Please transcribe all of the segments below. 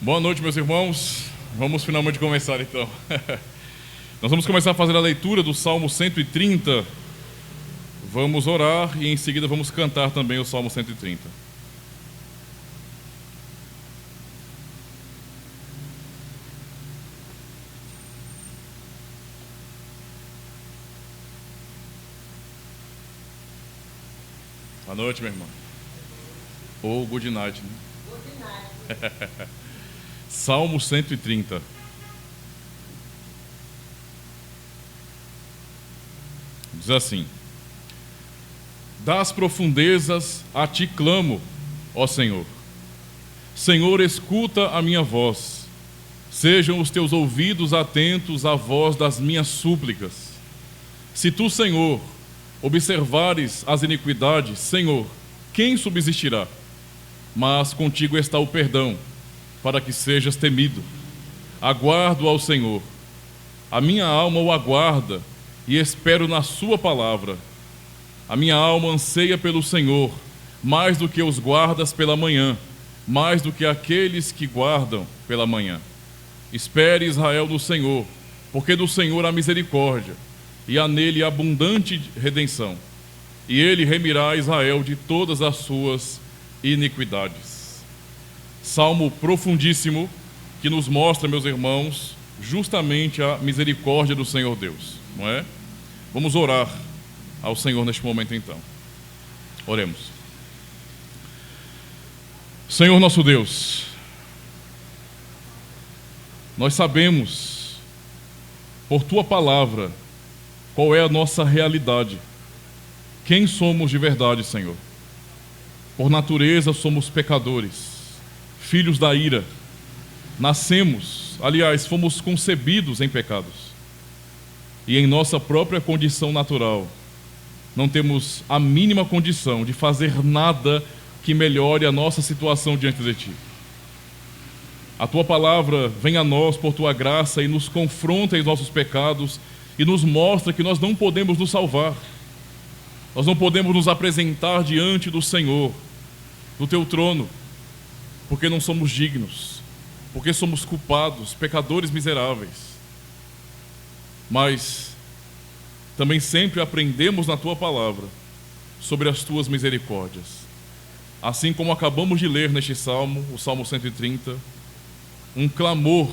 Boa noite, meus irmãos. Vamos finalmente começar, então. Nós vamos começar a fazer a leitura do Salmo 130. Vamos orar e em seguida vamos cantar também o Salmo 130. Boa noite, meu irmão. Ou good night, né? Good night. Salmo 130. Diz assim: Das profundezas a ti clamo, ó Senhor. Senhor, escuta a minha voz. Sejam os teus ouvidos atentos à voz das minhas súplicas. Se tu, Senhor, observares as iniquidades, Senhor, quem subsistirá? Mas contigo está o perdão, para que sejas temido. Aguardo ao Senhor. A minha alma o aguarda e espero na sua palavra. A minha alma anseia pelo Senhor, mais do que os guardas pela manhã, mais do que aqueles que guardam pela manhã. Espere, Israel, no Senhor, porque do Senhor há misericórdia, e há nele abundante redenção. E ele remirá Israel de todas as suas iniquidades. Salmo profundíssimo que nos mostra, meus irmãos, justamente a misericórdia do Senhor Deus, não é? Vamos orar ao Senhor neste momento, então. Oremos. Senhor nosso Deus, nós sabemos, por Tua palavra, qual é a nossa realidade, quem somos de verdade, Senhor. Por natureza somos pecadores, filhos da ira, nascemos, aliás, fomos concebidos em pecados. E em nossa própria condição natural, não temos a mínima condição de fazer nada que melhore a nossa situação diante de Ti. A Tua palavra vem a nós por Tua graça e nos confronta em nossos pecados e nos mostra que nós não podemos nos salvar. Nós não podemos nos apresentar diante do Senhor, do Teu trono, porque não somos dignos, porque somos culpados, pecadores miseráveis. Mas também sempre aprendemos na Tua palavra sobre as Tuas misericórdias. Assim como acabamos de ler neste salmo, o Salmo 130, um clamor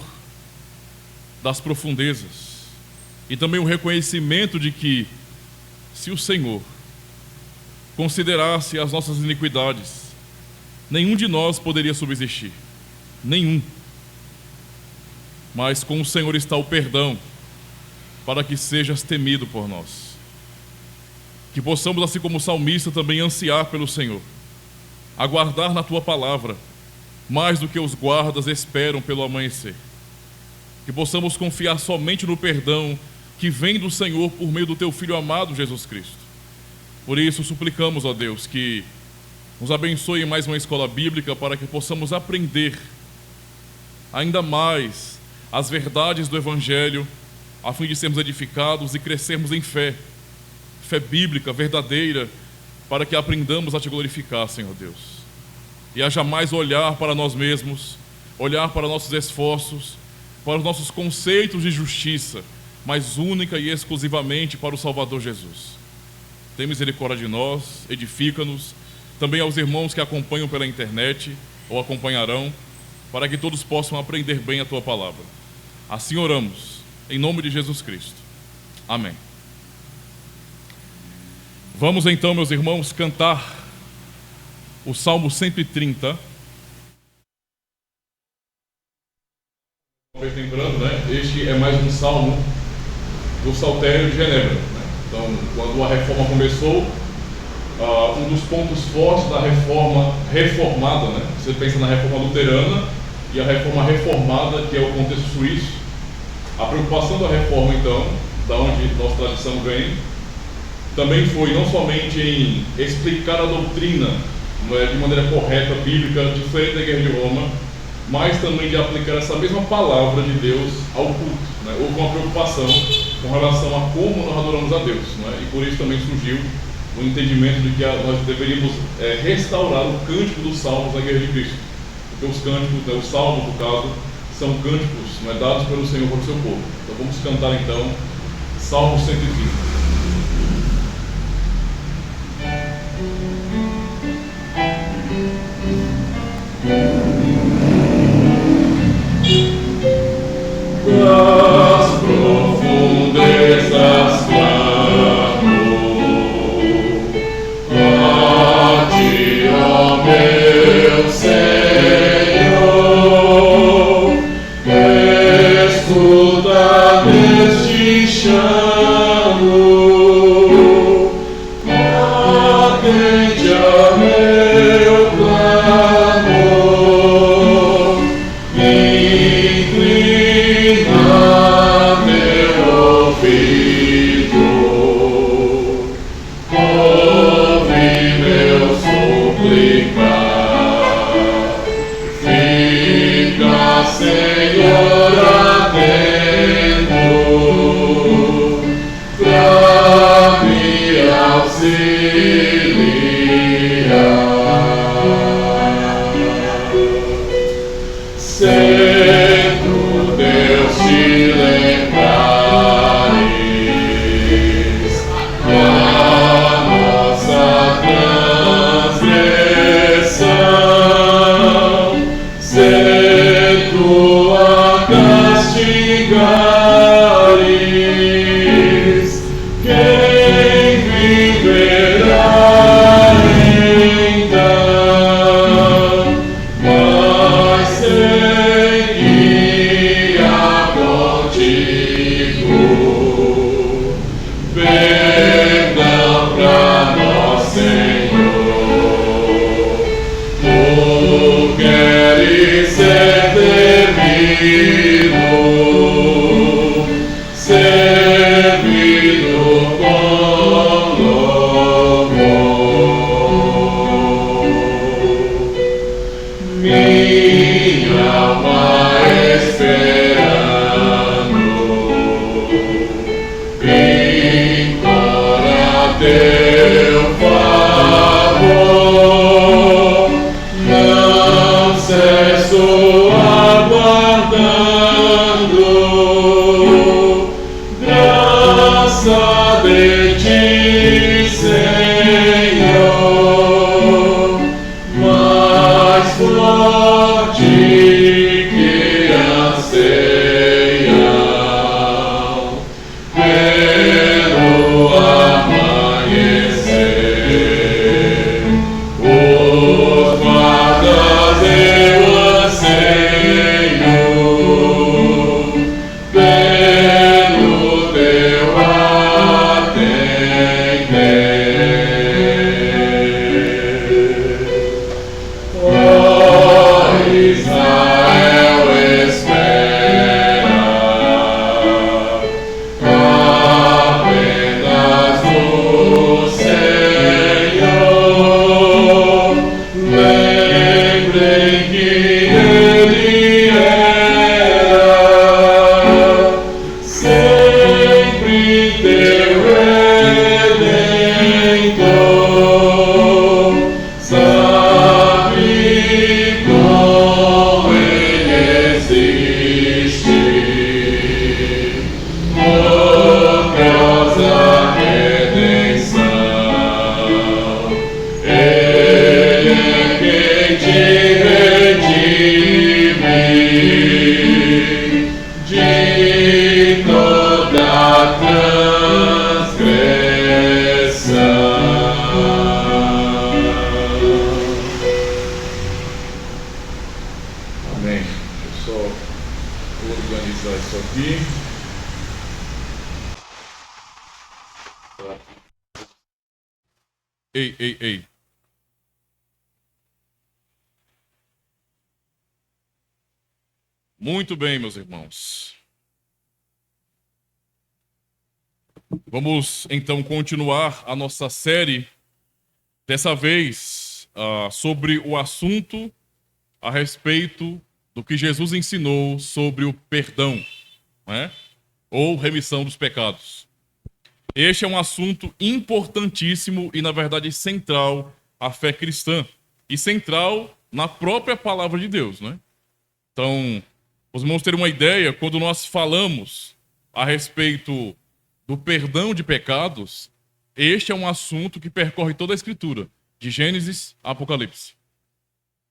das profundezas e também um reconhecimento de que, se o Senhor considerasse as nossas iniquidades, nenhum de nós poderia subsistir, nenhum. Mas com o Senhor está o perdão, para que sejas temido por nós. Que possamos, assim como o salmista, também ansiar pelo Senhor, aguardar na Tua palavra, mais do que os guardas esperam pelo amanhecer. Que possamos confiar somente no perdão que vem do Senhor por meio do Teu Filho amado, Jesus Cristo. Por isso, suplicamos, ó Deus, que nos abençoe em mais uma escola bíblica para que possamos aprender ainda mais as verdades do Evangelho, a fim de sermos edificados e crescermos em fé bíblica, verdadeira, para que aprendamos a Te glorificar, Senhor Deus. E a jamais olhar para nós mesmos, olhar para nossos esforços, para os nossos conceitos de justiça, mas única e exclusivamente para o Salvador Jesus. Tem misericórdia de nós, edifica-nos, também aos irmãos que acompanham pela internet ou acompanharão, para que todos possam aprender bem a Tua palavra. Assim oramos, em nome de Jesus Cristo. Amém. Vamos então, meus irmãos, cantar o Salmo 130. Lembrando, né? Este é mais um salmo do Saltério de Genebra, né? Então, quando a reforma começou, um dos pontos fortes da reforma reformada, né? Você pensa na reforma luterana e a reforma reformada, que é o contexto suíço. A preocupação da reforma, então, da onde nossa tradição vem, também foi não somente em explicar a doutrina de maneira correta, bíblica, diferente da Igreja de Roma, mas também de aplicar essa mesma palavra de Deus ao culto, né? Houve uma preocupação com relação a como nós adoramos a Deus, né? E por isso também surgiu o entendimento de que nós deveríamos restaurar o cântico dos salmos da Igreja de Cristo. porque os cânticos, os salmos, no caso, são cânticos, não é, dados pelo Senhor para o seu povo. Então vamos cantar então Salmo 130. Das profundezas clamo a ti, ó meu Senhor, escuta neste chamo, atende a meu clamor, inclina teu ouvido, ouve meu suplicar, fica, Senhor, atento pra me auxiliar. Sendo Deus te lembrares da nossa transgressão, sendo a castigares, quem viverá então? Mas seguia contigo, perdão pra nós, Senhor. Tu queres ser temido, servido com louvor. Minha alma esperando, implora teu favor, não cesso aguardando graça de ti, Senhor, mais forte que anseiam pelo amanhecer. Os guardas eu anseio pelo teu atender. Ó Israel, espera apenas no Senhor. Lembrem que Ele era sempre teu Redentor. Sabe como Ele existe, gloriosa redenção. Ele é quem te redime de toda transgressão. Amém. Deixa eu só organizar isso aqui. Ei. Muito bem, meus irmãos. Vamos então continuar a nossa série, dessa vez sobre o assunto a respeito do que Jesus ensinou sobre o perdão, né? Ou remissão dos pecados. Este é um assunto importantíssimo e, na verdade, central à fé cristã. E central na própria palavra de Deus, né? Então, os irmãos terem uma ideia, quando nós falamos a respeito do perdão de pecados, este é um assunto que percorre toda a Escritura, de Gênesis a Apocalipse.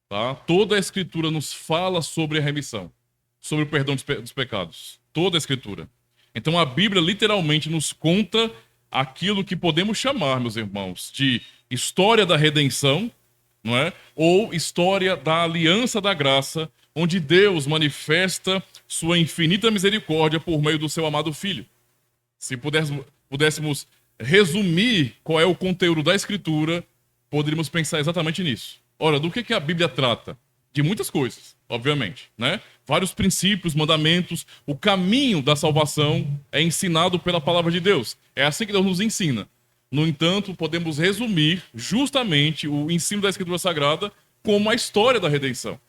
Tá? Toda a Escritura nos fala sobre a remissão, sobre o perdão dos pecados. Toda a Escritura. Então a Bíblia literalmente nos conta aquilo que podemos chamar, meus irmãos, de história da redenção, não é? Ou história da aliança da graça, onde Deus manifesta sua infinita misericórdia por meio do seu amado Filho. Se pudéssemos resumir qual é o conteúdo da Escritura, poderíamos pensar exatamente nisso. Ora, do que a Bíblia trata? De muitas coisas, obviamente, né? Vários princípios, mandamentos, o caminho da salvação é ensinado pela palavra de Deus. É assim que Deus nos ensina. No entanto, podemos resumir justamente o ensino da Escritura Sagrada como a história da redenção.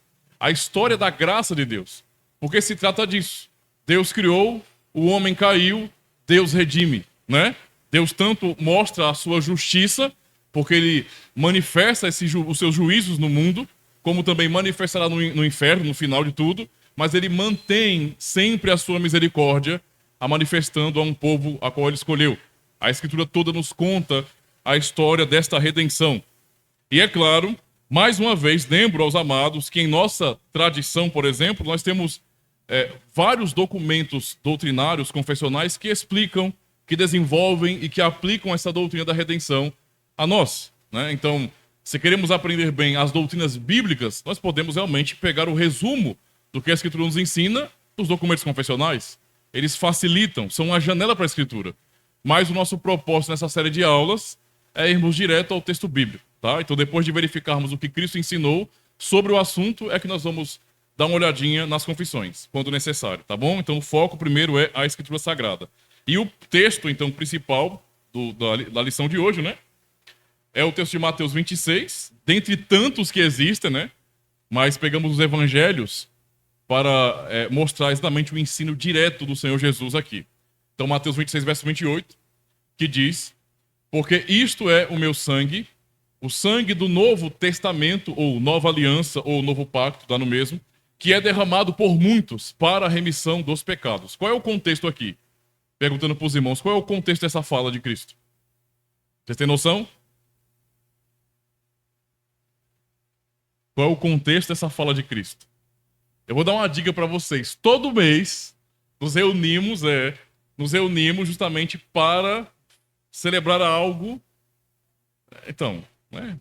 A história da graça de Deus. Porque se trata disso. Deus criou, o homem caiu, Deus redime, né? Deus tanto mostra a sua justiça, porque ele manifesta os seus juízos no mundo, como também manifestará no inferno, no final de tudo, mas ele mantém sempre a sua misericórdia, a manifestando a um povo a qual ele escolheu. A Escritura toda nos conta a história desta redenção. E é claro, mais uma vez, lembro aos amados que em nossa tradição, por exemplo, nós temos vários documentos doutrinários, confessionais, que explicam, que desenvolvem e que aplicam essa doutrina da redenção a nós, né? Então, se queremos aprender bem as doutrinas bíblicas, nós podemos realmente pegar o resumo do que a Escritura nos ensina dos documentos confessionais. Eles facilitam, são uma janela para a Escritura. Mas o nosso propósito nessa série de aulas é irmos direto ao texto bíblico, tá? Então, depois de verificarmos o que Cristo ensinou sobre o assunto, é que nós vamos dar uma olhadinha nas confissões, quando necessário, tá bom? Então, o foco primeiro é a Escritura Sagrada. E o texto, então, principal da lição de hoje, né? É o texto de Mateus 26, dentre tantos que existem, né? Mas pegamos os evangelhos para mostrar exatamente o ensino direto do Senhor Jesus aqui. Então, Mateus 26, verso 28, que diz: porque isto é o meu sangue, o sangue do Novo Testamento, ou Nova Aliança, ou Novo Pacto, dá no mesmo, que é derramado por muitos para a remissão dos pecados. Qual é o contexto aqui? Perguntando para os irmãos, qual é o contexto dessa fala de Cristo? Vocês têm noção? Qual é o contexto dessa fala de Cristo? Eu vou dar uma dica para vocês. Todo mês nos reunimos justamente para celebrar algo. Então, né?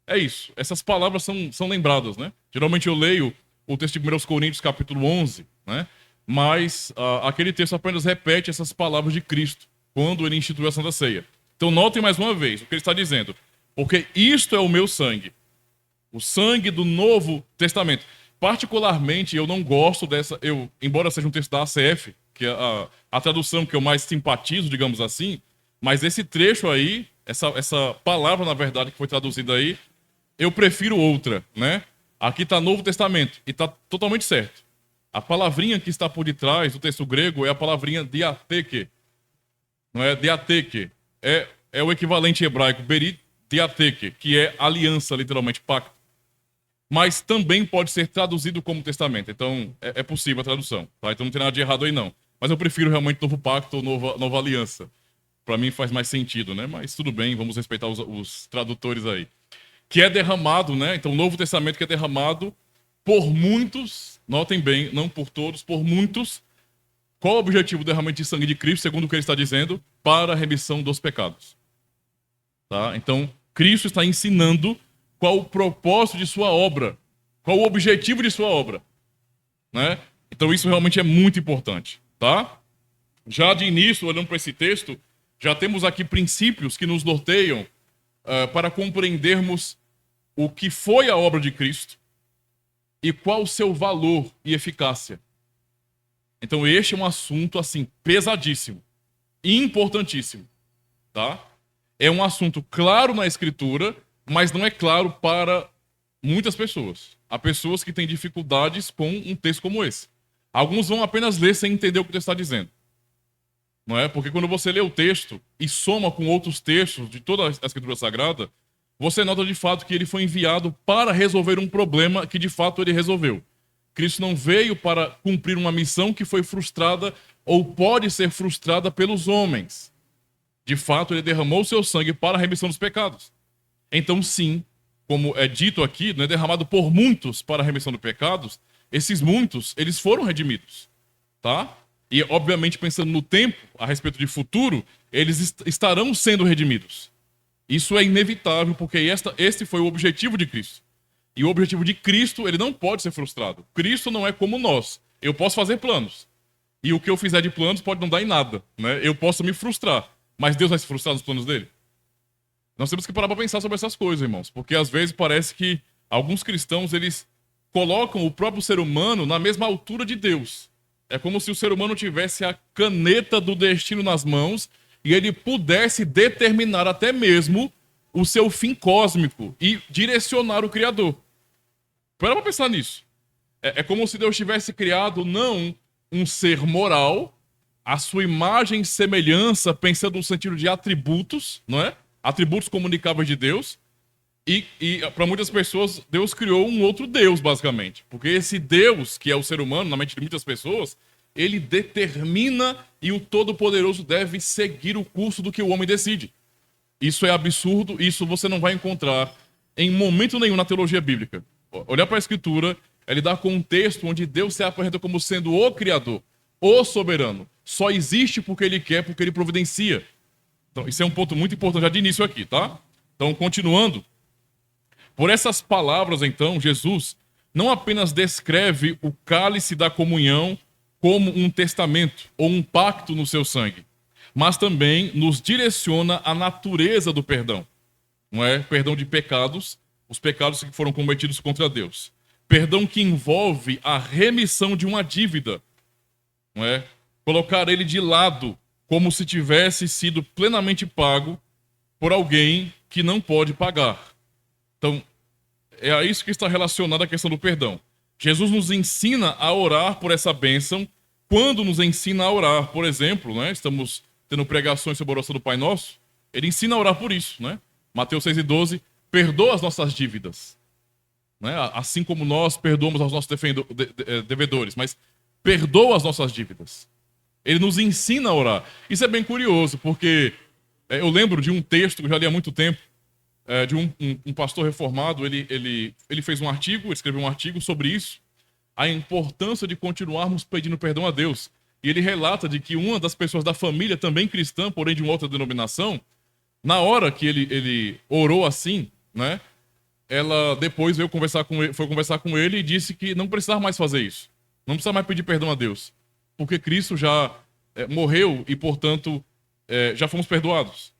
É isso. Essas palavras são lembradas, né? Geralmente eu leio o texto de 1 Coríntios, capítulo 11, né? Mas aquele texto apenas repete essas palavras de Cristo quando ele instituiu a Santa Ceia. Então notem mais uma vez o que ele está dizendo. Porque isto é o meu sangue. O sangue do Novo Testamento. Particularmente, eu não gosto dessa... embora seja um texto da ACF, que é a tradução que eu mais simpatizo, digamos assim, mas esse trecho aí, essa palavra, na verdade, que foi traduzida aí, eu prefiro outra, né? Aqui está Novo Testamento, e está totalmente certo. A palavrinha que está por detrás do texto grego é a palavrinha diatheke. Não é diatheke. É o equivalente hebraico, berit diatheke, que é aliança, literalmente, pacto. Mas também pode ser traduzido como testamento. Então, é possível a tradução. Tá? Então não tem nada de errado aí, não. Mas eu prefiro realmente Novo Pacto ou Nova Aliança. Para mim faz mais sentido, né? Mas tudo bem, vamos respeitar os tradutores aí. Que é derramado, né? Então, o Novo Testamento que é derramado por muitos, notem bem, não por todos, por muitos. Qual o objetivo do derramamento de sangue de Cristo, segundo o que ele está dizendo? Para a remissão dos pecados. Tá? Então, Cristo está ensinando qual o propósito de sua obra, qual o objetivo de sua obra, né? Então isso realmente é muito importante, tá? Já de início, olhando para esse texto, já temos aqui princípios que nos norteiam para compreendermos o que foi a obra de Cristo e qual o seu valor e eficácia. Então este é um assunto assim pesadíssimo, importantíssimo, tá? É um assunto claro na Escritura, mas não é claro para muitas pessoas. Há pessoas que têm dificuldades com um texto como esse. Alguns vão apenas ler sem entender o que o texto está dizendo. Não é? Porque quando você lê o texto e soma com outros textos de toda a Escritura Sagrada, você nota de fato que ele foi enviado para resolver um problema que de fato ele resolveu. Cristo não veio para cumprir uma missão que foi frustrada ou pode ser frustrada pelos homens. De fato, ele derramou seu sangue para a remissão dos pecados. Então, sim, como é dito aqui, não é derramado por muitos para a remissão dos pecados, esses muitos, eles foram redimidos, tá? E, obviamente, pensando no tempo, a respeito de futuro, eles estarão sendo redimidos. Isso é inevitável, porque este foi o objetivo de Cristo. E o objetivo de Cristo, ele não pode ser frustrado. Cristo não é como nós. Eu posso fazer planos. E o que eu fizer de planos pode não dar em nada, né? Eu posso me frustrar. Mas Deus vai se frustrar nos planos dele? Nós temos que parar para pensar sobre essas coisas, irmãos. Porque às vezes parece que alguns cristãos, eles colocam o próprio ser humano na mesma altura de Deus. É como se o ser humano tivesse a caneta do destino nas mãos e ele pudesse determinar até mesmo o seu fim cósmico e direcionar o Criador. Para pensar nisso. É como se Deus tivesse criado não um ser moral, a sua imagem e semelhança, pensando no sentido de atributos, não é? Atributos comunicáveis de Deus. E para muitas pessoas, Deus criou um outro Deus, basicamente. Porque esse Deus, que é o ser humano, na mente de muitas pessoas, ele determina e o Todo-Poderoso deve seguir o curso do que o homem decide. Isso é absurdo, isso você não vai encontrar em momento nenhum na teologia bíblica. Olhar para a Escritura, ele dá contexto onde Deus se apresenta como sendo o Criador, o soberano. Só existe porque ele quer, porque ele providencia. Então, isso é um ponto muito importante já de início aqui, tá? Então, continuando. Por essas palavras, então, Jesus não apenas descreve o cálice da comunhão como um testamento ou um pacto no seu sangue, mas também nos direciona à natureza do perdão. Não é? Perdão de pecados, os pecados que foram cometidos contra Deus. Perdão que envolve a remissão de uma dívida. Não é? Colocar ele de lado como se tivesse sido plenamente pago por alguém que não pode pagar. Então, é a isso que está relacionado a questão do perdão. Jesus nos ensina a orar por essa bênção. Quando nos ensina a orar, por exemplo, né, estamos tendo pregações sobre a oração do Pai Nosso, ele ensina a orar por isso. Né? Mateus 6,12, perdoa as nossas dívidas. Né? Assim como nós perdoamos aos nossos devedores, mas perdoa as nossas dívidas. Ele nos ensina a orar. Isso é bem curioso, porque eu lembro de um texto que eu já li há muito tempo, de um pastor reformado. Ele fez um artigo, escreveu um artigo sobre isso, a importância de continuarmos pedindo perdão a Deus. E ele relata de que uma das pessoas da família, também cristã, porém de uma outra denominação, na hora que ele orou assim, né, ela depois foi conversar com ele e disse que não precisava mais fazer isso. Não precisava mais pedir perdão a Deus. Porque Cristo já morreu e, portanto, já fomos perdoados.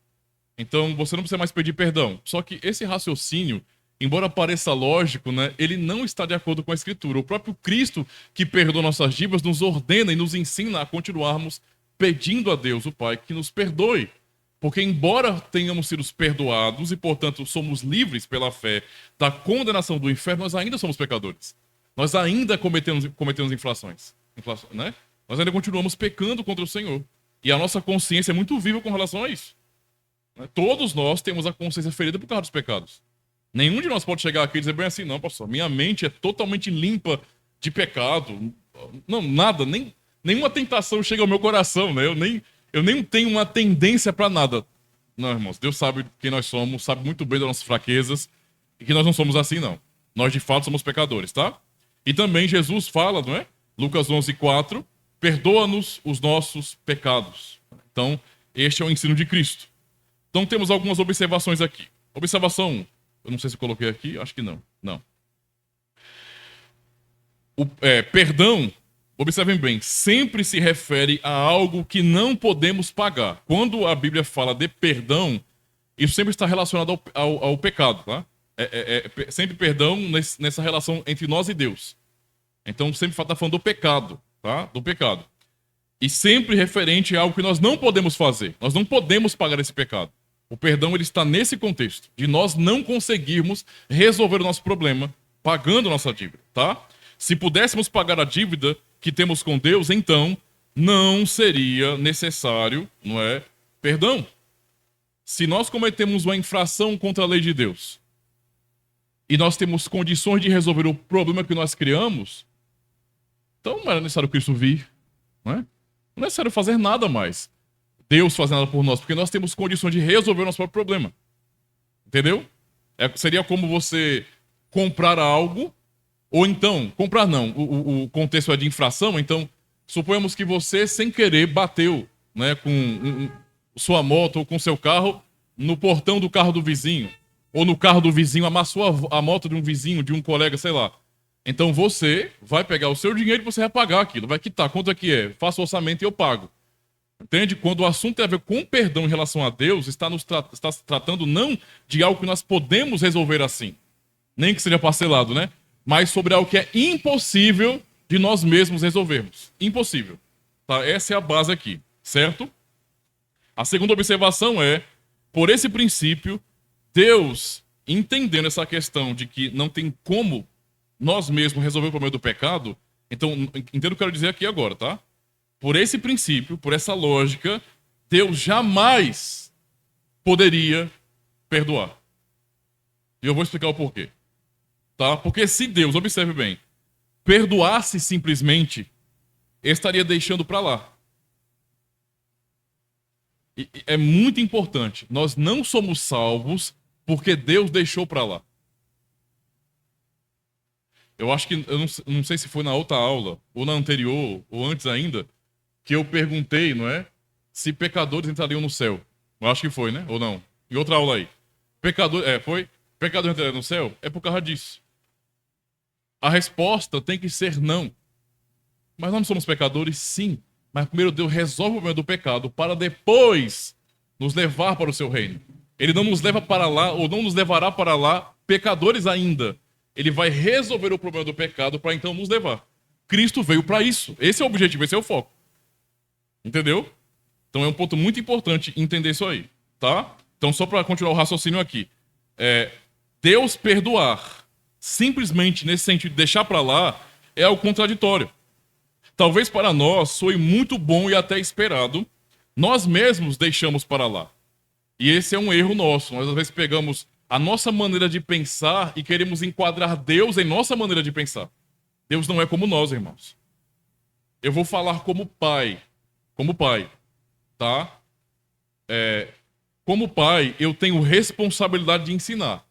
Então, você não precisa mais pedir perdão. Só que esse raciocínio, embora pareça lógico, né, ele não está de acordo com a Escritura. O próprio Cristo, que perdoa nossas dívidas, nos ordena e nos ensina a continuarmos pedindo a Deus, o Pai, que nos perdoe. Porque, embora tenhamos sido perdoados e, portanto, somos livres pela fé da condenação do inferno, nós ainda somos pecadores. Nós ainda cometemos infrações, né? Nós ainda continuamos pecando contra o Senhor. E a nossa consciência é muito viva com relação a isso. Todos nós temos a consciência ferida por causa dos pecados. Nenhum de nós pode chegar aqui e dizer bem assim, não, pastor, minha mente é totalmente limpa de pecado. Não, nada, nenhuma tentação chega ao meu coração, né? Eu nem tenho uma tendência para nada. Não, irmãos, Deus sabe quem nós somos, sabe muito bem das nossas fraquezas, e que nós não somos assim, não. Nós, de fato, somos pecadores, tá? E também Jesus fala, não é? Lucas 11:4, perdoa-nos os nossos pecados. Então, este é o ensino de Cristo. Então, temos algumas observações aqui. Observação 1. Eu não sei se eu coloquei aqui, acho que não. Não. Perdão, observem bem, sempre se refere a algo que não podemos pagar. Quando a Bíblia fala de perdão, isso sempre está relacionado ao pecado, tá? Sempre perdão nessa relação entre nós e Deus. Então, sempre está falando do pecado, tá? Do pecado. E sempre referente a algo que nós não podemos fazer. Nós não podemos pagar esse pecado. O perdão, ele está nesse contexto, de nós não conseguirmos resolver o nosso problema pagando a nossa dívida, tá? Se pudéssemos pagar a dívida que temos com Deus, então não seria necessário, não é, perdão. Se nós cometemos uma infração contra a lei de Deus e nós temos condições de resolver o problema que nós criamos, então não era necessário Cristo vir, não é? Não é necessário fazer nada mais. Deus fazer nada por nós, porque nós temos condições de resolver o nosso próprio problema. Entendeu? Seria como você comprar algo, ou então, comprar não, o contexto é de infração, então, suponhamos que você, sem querer, bateu, né, com sua moto ou com seu carro no portão do carro do vizinho, ou no carro do vizinho, amassou a moto de um vizinho, de um colega, sei lá. Então você vai pegar o seu dinheiro e você vai pagar aquilo, vai quitar, quanto é que é? Faça o orçamento e eu pago. Entende? Quando o assunto tem a ver com perdão em relação a Deus, está se tratando não de algo que nós podemos resolver assim, nem que seja parcelado, né? Mas sobre algo que é impossível de nós mesmos resolvermos. Impossível. Tá? Essa é a base aqui, certo? A segunda observação é, por esse princípio, Deus, entendendo essa questão de que não tem como nós mesmos resolver o problema do pecado, então, entendo o que eu quero dizer aqui agora, tá? Por esse princípio, por essa lógica, Deus jamais poderia perdoar. E eu vou explicar o porquê. Tá? Porque se Deus, observe bem, perdoasse simplesmente, estaria deixando para lá. E é muito importante. Nós não somos salvos porque Deus deixou para lá. Eu acho que, eu não sei se foi na outra aula, ou na anterior, ou antes ainda, que eu perguntei, não é? Se pecadores entrariam no céu. Eu acho que foi, né? Ou não? Em outra aula aí. Foi? Pecadores entrariam no céu? É por causa disso. A resposta tem que ser não. Mas nós não somos pecadores? Sim. Mas primeiro Deus resolve o problema do pecado para depois nos levar para o seu reino. Ele não nos leva para lá, ou não nos levará para lá, pecadores ainda. Ele vai resolver o problema do pecado para então nos levar. Cristo veio para isso. Esse é o objetivo, esse é o foco. Entendeu? Então é um ponto muito importante entender isso aí, tá? Então só para continuar o raciocínio aqui. Deus perdoar, simplesmente nesse sentido de deixar para lá, é algo contraditório. Talvez para nós soe muito bom e até esperado, nós mesmos deixamos para lá. E esse é um erro nosso. Nós às vezes pegamos a nossa maneira de pensar e queremos enquadrar Deus em nossa maneira de pensar. Deus não é como nós, irmãos. Eu vou falar como pai, tá? Como pai, eu tenho responsabilidade de ensinar.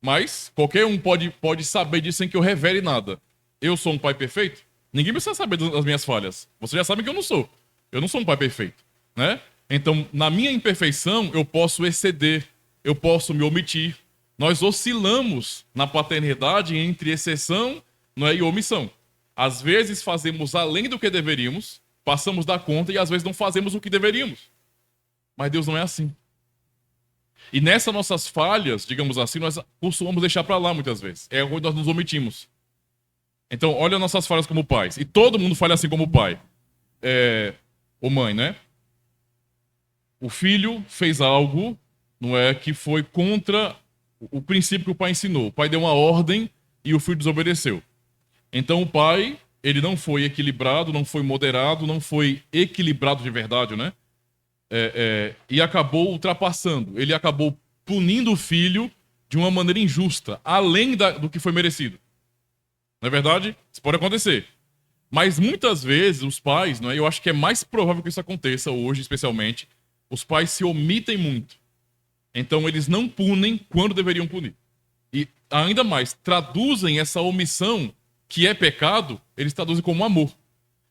Mas qualquer um pode saber disso sem que eu revele nada. Eu sou um pai perfeito? Ninguém precisa saber das minhas falhas. Vocês já sabem que eu não sou. Eu não sou um pai perfeito, né? Então, na minha imperfeição, eu posso exceder, eu posso me omitir. Nós oscilamos na paternidade entre exceção, não é, e omissão. Às vezes fazemos além do que deveríamos, passamos da conta e às vezes não fazemos o que deveríamos. Mas Deus não é assim. E nessas nossas falhas, digamos assim, nós costumamos deixar para lá muitas vezes. É onde nós nos omitimos. Então, olha nossas falhas como pais. E todo mundo falha assim como pai. Ou mãe, né? O filho fez algo, não é, que foi contra o princípio que o pai ensinou. O pai deu uma ordem e o filho desobedeceu. Então o pai, ele não foi equilibrado, não foi moderado, não foi equilibrado de verdade, né? E acabou ultrapassando. Ele acabou punindo o filho de uma maneira injusta, além do que foi merecido. Não é verdade? Isso pode acontecer. Mas muitas vezes os pais, não é, eu acho que é mais provável que isso aconteça hoje, especialmente, os pais se omitem muito. Então eles não punem quando deveriam punir. E ainda mais, traduzem essa omissão, que é pecado, eles traduzem como amor.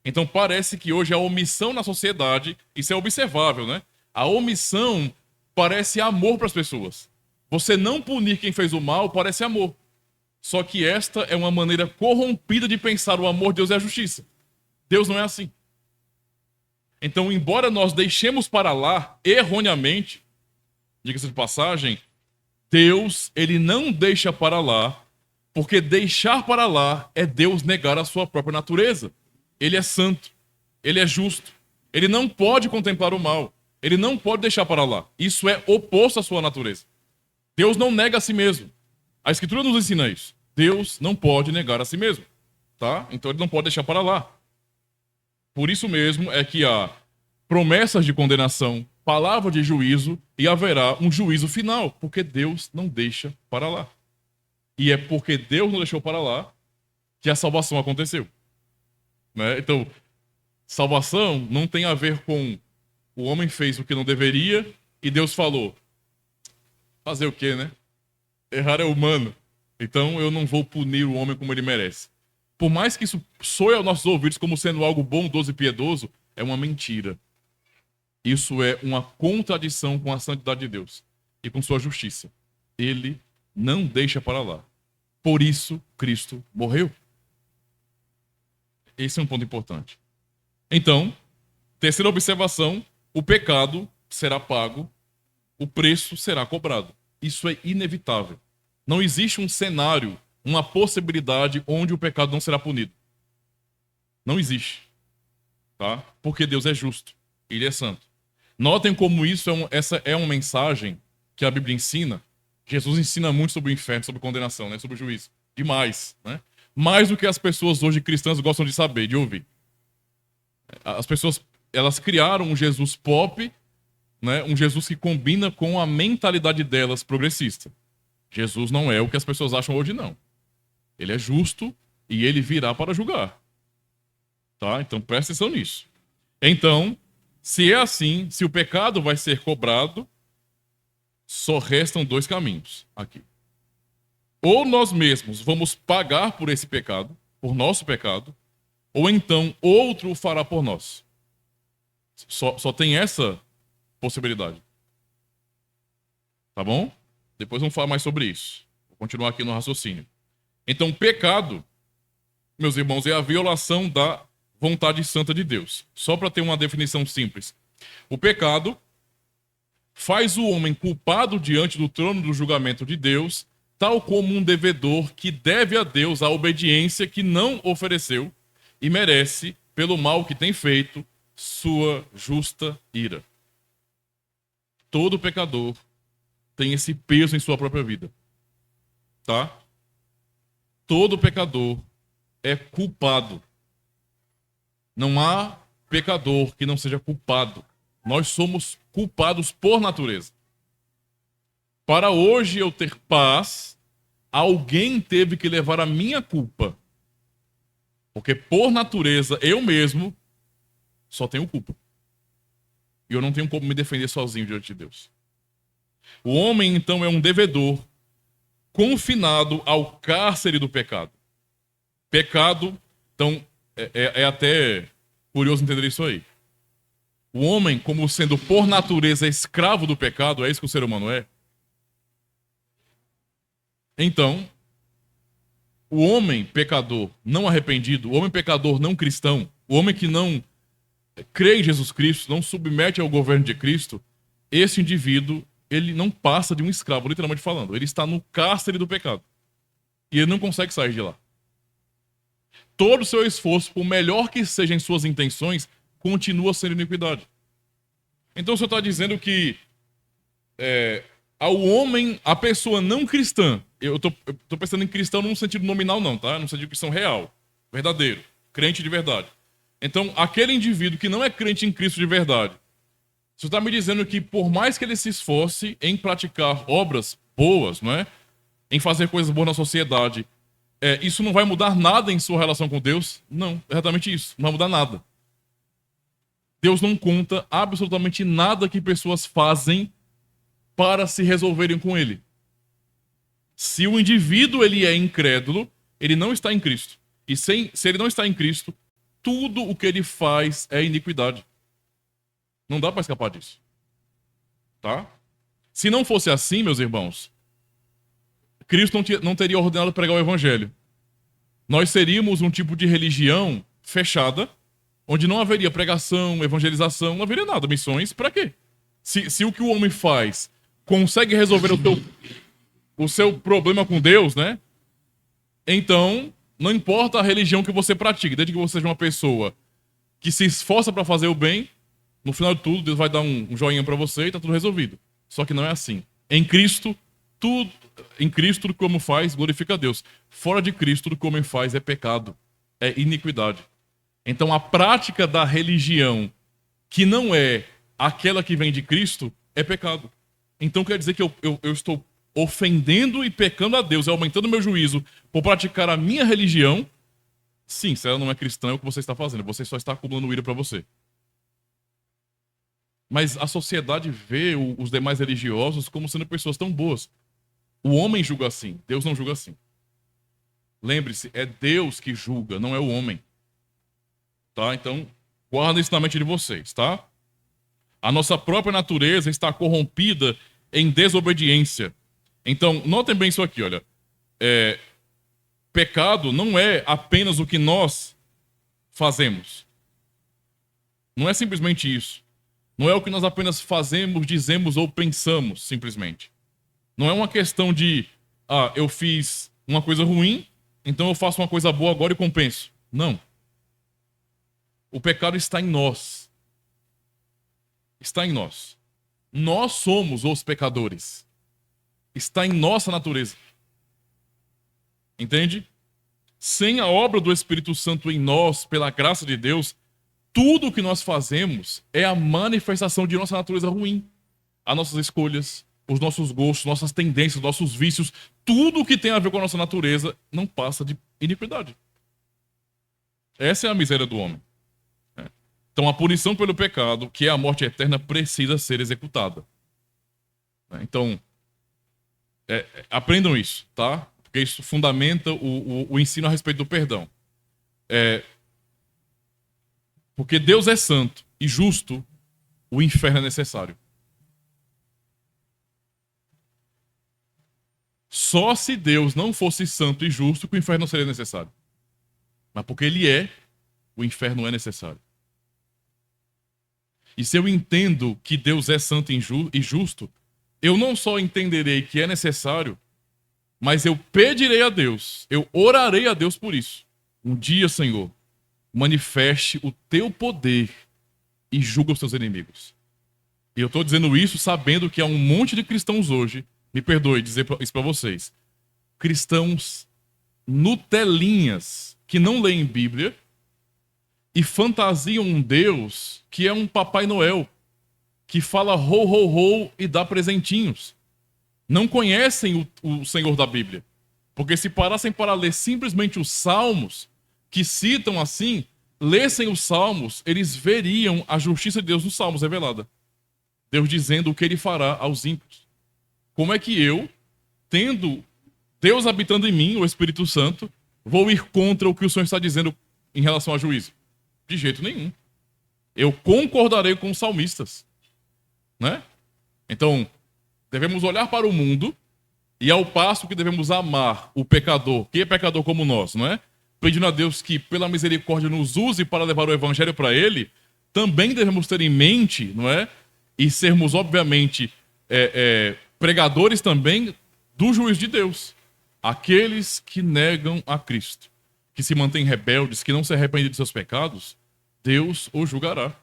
Então parece que hoje a omissão na sociedade, isso é observável, né? A omissão parece amor para as pessoas. Você não punir quem fez o mal parece amor. Só que esta é uma maneira corrompida de pensar o amor de Deus e a justiça. Deus não é assim. Então, embora nós deixemos para lá, erroneamente, diga-se de passagem, Deus, ele não deixa para lá, porque deixar para lá é Deus negar a sua própria natureza. Ele é santo, ele é justo, ele não pode contemplar o mal, ele não pode deixar para lá. Isso é oposto à sua natureza. Deus não nega a si mesmo. A Escritura nos ensina isso. Deus não pode negar a si mesmo, tá? Então ele não pode deixar para lá. Por isso mesmo é que promessas de condenação, palavra de juízo, e haverá um juízo final, porque Deus não deixa para lá. E é porque Deus não deixou para lá que a salvação aconteceu. Né? Então, salvação não tem a ver com o homem fez o que não deveria e Deus falou, fazer o quê, né? Errar é humano. Então eu não vou punir o homem como ele merece. Por mais que isso soe aos nossos ouvidos como sendo algo bondoso e piedoso, é uma mentira. Isso é uma contradição com a santidade de Deus e com sua justiça. Ele não deixa para lá. Por isso, Cristo morreu. Esse é um ponto importante. Então, terceira observação, o pecado será pago, o preço será cobrado. Isso é inevitável. Não existe um cenário, uma possibilidade onde o pecado não será punido. Não existe. Tá? Porque Deus é justo. Ele é santo. Notem como essa é uma mensagem que a Bíblia ensina. Jesus ensina muito sobre o inferno, sobre condenação, né? Sobre o juízo. Demais. Né? Mais do que as pessoas hoje cristãs gostam de saber, de ouvir. As pessoas, elas criaram um Jesus pop, né? Um Jesus que combina com a mentalidade delas progressista. Jesus não é o que as pessoas acham hoje, não. Ele é justo e ele virá para julgar. Tá? Então presta atenção nisso. Então, se é assim, se o pecado vai ser cobrado, só restam dois caminhos aqui. Ou nós mesmos vamos pagar por esse pecado, por nosso pecado, ou então outro o fará por nós. Só tem essa possibilidade. Tá bom? Depois vamos falar mais sobre isso. Vou continuar aqui no raciocínio. Então, pecado, meus irmãos, é a violação da vontade santa de Deus. Só para ter uma definição simples. O pecado faz o homem culpado diante do trono do julgamento de Deus, tal como um devedor que deve a Deus a obediência que não ofereceu e merece, pelo mal que tem feito, sua justa ira. Todo pecador tem esse peso em sua própria vida. Tá? Todo pecador é culpado. Não há pecador que não seja culpado. Nós somos culpados por natureza. Para hoje eu ter paz, alguém teve que levar a minha culpa. Porque por natureza, eu mesmo só tenho culpa. E eu não tenho como me defender sozinho diante de Deus. O homem, então, é um devedor confinado ao cárcere do pecado. Pecado, então, é até curioso entender isso aí. O homem, como sendo por natureza escravo do pecado, é isso que o ser humano é. Então, o homem pecador não arrependido, o homem pecador não cristão, o homem que não crê em Jesus Cristo, não submete ao governo de Cristo, esse indivíduo, ele não passa de um escravo, literalmente falando. Ele está no cárcere do pecado. E ele não consegue sair de lá. Todo o seu esforço, por melhor que sejam suas intenções, continua sendo iniquidade. Então o senhor está dizendo que ao homem, a pessoa não cristã, eu estou pensando em cristão não no sentido nominal não, tá? No sentido de cristão real, verdadeiro, crente de verdade. Então, aquele indivíduo que não é crente em Cristo de verdade, o senhor está me dizendo que por mais que ele se esforce em praticar obras boas, não é? Em fazer coisas boas na sociedade, isso não vai mudar nada em sua relação com Deus? Não, é exatamente isso, não vai mudar nada. Deus não conta absolutamente nada que pessoas fazem para se resolverem com ele. Se o indivíduo ele é incrédulo, ele não está em Cristo. E se ele não está em Cristo, tudo o que ele faz é iniquidade. Não dá para escapar disso. Tá? Se não fosse assim, meus irmãos, Cristo não teria ordenado pregar o evangelho. Nós seríamos um tipo de religião fechada, onde não haveria pregação, evangelização, não haveria nada. Missões, para quê? Se o que o homem faz consegue resolver o seu problema com Deus, né? Então, não importa a religião que você pratique, desde que você seja uma pessoa que se esforça para fazer o bem, no final de tudo, Deus vai dar um joinha para você e tá tudo resolvido. Só que não é assim. Em Cristo, tudo que o homem faz glorifica a Deus. Fora de Cristo, tudo que o homem faz é pecado, é iniquidade. Então, a prática da religião que não é aquela que vem de Cristo, é pecado. Então quer dizer que eu estou ofendendo e pecando a Deus, aumentando meu juízo por praticar a minha religião. Sim, se ela não é cristã, é o que você está fazendo. Você só está acumulando ira para você. Mas a sociedade vê os demais religiosos como sendo pessoas tão boas. O homem julga assim, Deus não julga assim. Lembre-se, é Deus que julga, não é o homem. Tá? Então, guarda isso na mente de vocês, tá? A nossa própria natureza está corrompida em desobediência. Então, notem bem isso aqui, olha. Pecado não é apenas o que nós fazemos. Não é simplesmente isso. Não é o que nós apenas fazemos, dizemos ou pensamos, simplesmente. Não é uma questão de, eu fiz uma coisa ruim, então eu faço uma coisa boa agora e compenso. Não. O pecado está em nós. Está em nós. Nós somos os pecadores. Está em nossa natureza. Entende? Sem a obra do Espírito Santo em nós, pela graça de Deus, tudo o que nós fazemos é a manifestação de nossa natureza ruim. As nossas escolhas, os nossos gostos, nossas tendências, nossos vícios, tudo o que tem a ver com a nossa natureza não passa de iniquidade. Essa é a miséria do homem. Então a punição pelo pecado, que é a morte eterna, precisa ser executada. Então, aprendam isso, tá? Porque isso fundamenta o ensino a respeito do perdão. Porque Deus é santo e justo, o inferno é necessário. Só se Deus não fosse santo e justo que o inferno não seria necessário. Mas porque ele é, o inferno é necessário. E se eu entendo que Deus é santo e justo, eu não só entenderei que é necessário, mas eu pedirei a Deus, eu orarei a Deus por isso. Um dia, Senhor, manifeste o teu poder e julga os teus inimigos. E eu estou dizendo isso sabendo que há um monte de cristãos hoje, me perdoe dizer isso para vocês, cristãos nutelinhas que não leem Bíblia e fantasiam um Deus que é um Papai Noel, que fala ho, ho, ho e dá presentinhos. Não conhecem o Senhor da Bíblia. Porque se parassem para ler simplesmente os Salmos, que citam assim, lessem os Salmos, eles veriam a justiça de Deus nos Salmos revelada. Deus dizendo o que ele fará aos ímpios. Como é que eu, tendo Deus habitando em mim, o Espírito Santo, vou ir contra o que o Senhor está dizendo em relação ao juízo? De jeito nenhum. Eu concordarei com os salmistas. Né? Então, devemos olhar para o mundo e ao passo que devemos amar o pecador, que é pecador como nós, não é? Pedindo a Deus que, pela misericórdia, nos use para levar o evangelho para ele, também devemos ter em mente, não é? E sermos, obviamente, pregadores também do juízo de Deus. Aqueles que negam a Cristo, que se mantêm rebeldes, que não se arrependem de seus pecados, Deus os julgará.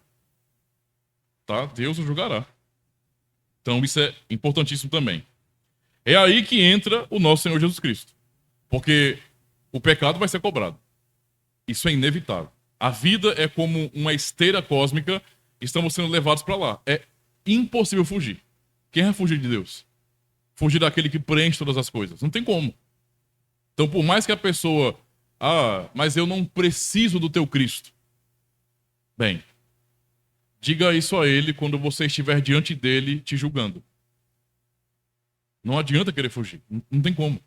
Tá? Deus os julgará. Então isso é importantíssimo também. É aí que entra o nosso Senhor Jesus Cristo. Porque o pecado vai ser cobrado. Isso é inevitável. A vida é como uma esteira cósmica, estamos sendo levados para lá. É impossível fugir. Quem vai fugir de Deus? Fugir daquele que preenche todas as coisas. Não tem como. Então, por mais que a pessoa... mas eu não preciso do teu Cristo. Bem, diga isso a ele quando você estiver diante dele te julgando. Não adianta querer fugir. Não tem como.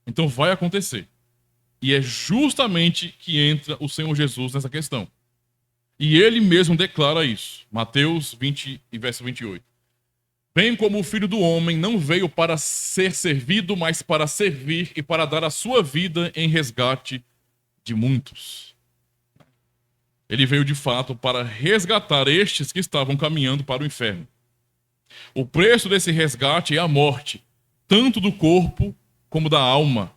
Então vai acontecer. E é justamente que entra o Senhor Jesus nessa questão. E ele mesmo declara isso. Mateus 20, verso 28. Bem como o Filho do Homem não veio para ser servido, mas para servir e para dar a sua vida em resgate de muitos. Ele veio de fato para resgatar estes que estavam caminhando para o inferno. O preço desse resgate é a morte, tanto do corpo como da alma.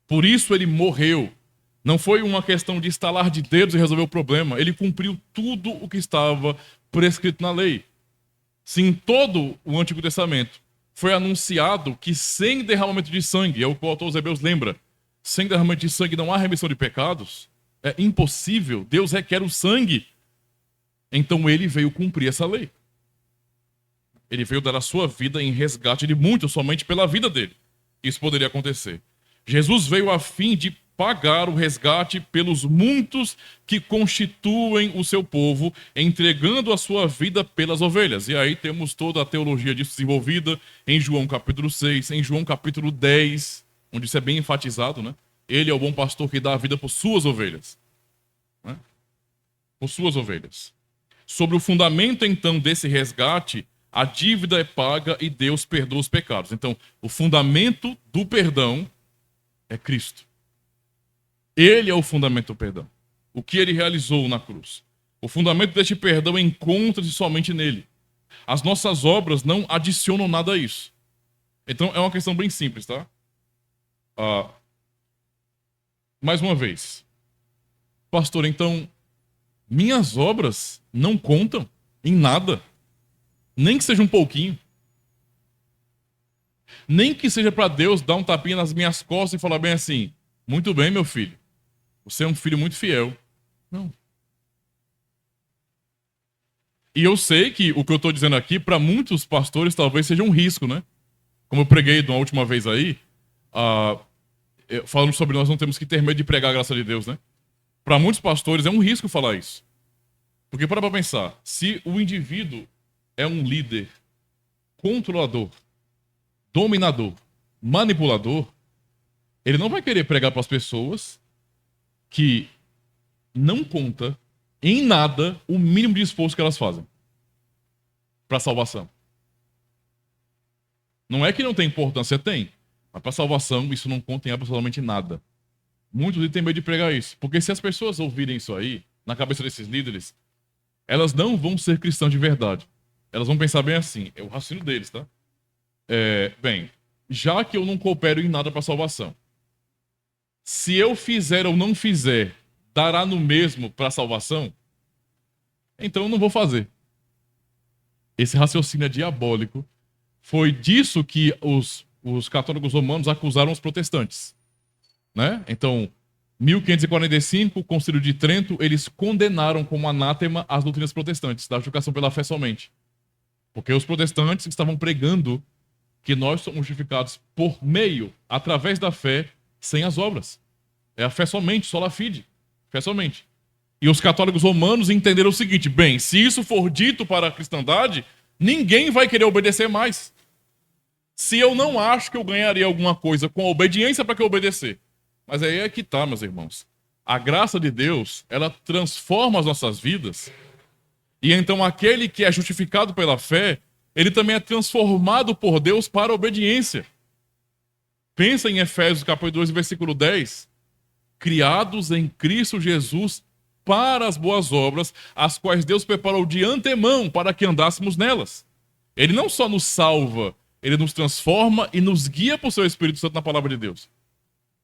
Por isso ele morreu. Não foi uma questão de estalar de dedos e resolver o problema. Ele cumpriu tudo o que estava prescrito na lei. Se em todo o Antigo Testamento foi anunciado que sem derramamento de sangue, é o que o autor aos Hebreus lembra, sem derramamento de sangue não há remissão de pecados, é impossível. Deus requer o sangue. Então ele veio cumprir essa lei. Ele veio dar a sua vida em resgate de muitos, somente pela vida dele. Isso poderia acontecer. Jesus veio a fim de pagar o resgate pelos muitos que constituem o seu povo, entregando a sua vida pelas ovelhas. E aí temos toda a teologia disso desenvolvida em João capítulo 6, em João capítulo 10, onde isso é bem enfatizado, né? Ele é o bom pastor que dá a vida por suas ovelhas. Né? Por suas ovelhas. Sobre o fundamento, então, desse resgate, a dívida é paga e Deus perdoa os pecados. Então, o fundamento do perdão é Cristo. Ele é o fundamento do perdão. O que ele realizou na cruz. O fundamento deste perdão encontra-se somente nele. As nossas obras não adicionam nada a isso. Então, é uma questão bem simples, tá? Mais uma vez. Pastor, então, minhas obras não contam em nada. Nem que seja um pouquinho. Nem que seja para Deus dar um tapinha nas minhas costas e falar bem assim: muito bem, meu filho. Você é um filho muito fiel. Não. E eu sei que o que eu estou dizendo aqui, para muitos pastores, talvez seja um risco, né? Como eu preguei de uma última vez aí, falando sobre nós não temos que ter medo de pregar a graça de Deus, né? Para muitos pastores é um risco falar isso. Porque para pensar, se o indivíduo é um líder controlador, dominador, manipulador, ele não vai querer pregar para as pessoas que não conta em nada o mínimo de esforço que elas fazem para a salvação. Não é que não tem importância, tem. Mas para a salvação isso não conta em absolutamente nada. Muitos têm medo de pregar isso. Porque se as pessoas ouvirem isso aí, na cabeça desses líderes, elas não vão ser cristãos de verdade. Elas vão pensar bem assim, é o raciocínio deles, tá? Bem, já que eu não coopero em nada para a salvação, se eu fizer ou não fizer, dará no mesmo para a salvação, então eu não vou fazer. Esse raciocínio é diabólico. Foi disso que os católicos romanos acusaram os protestantes. Né? Então, 1545, o Concílio de Trento, eles condenaram como anátema as doutrinas protestantes, da justificação pela fé somente. Porque os protestantes estavam pregando que nós somos justificados por meio, através da fé, sem as obras. É a fé somente, sola fide. Fé somente. E os católicos romanos entenderam o seguinte: bem, se isso for dito para a cristandade, ninguém vai querer obedecer mais. Se eu não acho que eu ganharia alguma coisa com a obediência para que eu obedecer. Mas aí é que tá, meus irmãos. A graça de Deus, ela transforma as nossas vidas. E então aquele que é justificado pela fé, ele também é transformado por Deus para a obediência. Pensa em Efésios capítulo 2, versículo 10. Criados em Cristo Jesus para as boas obras, as quais Deus preparou de antemão para que andássemos nelas. Ele não só nos salva, ele nos transforma e nos guia por seu Espírito Santo na palavra de Deus.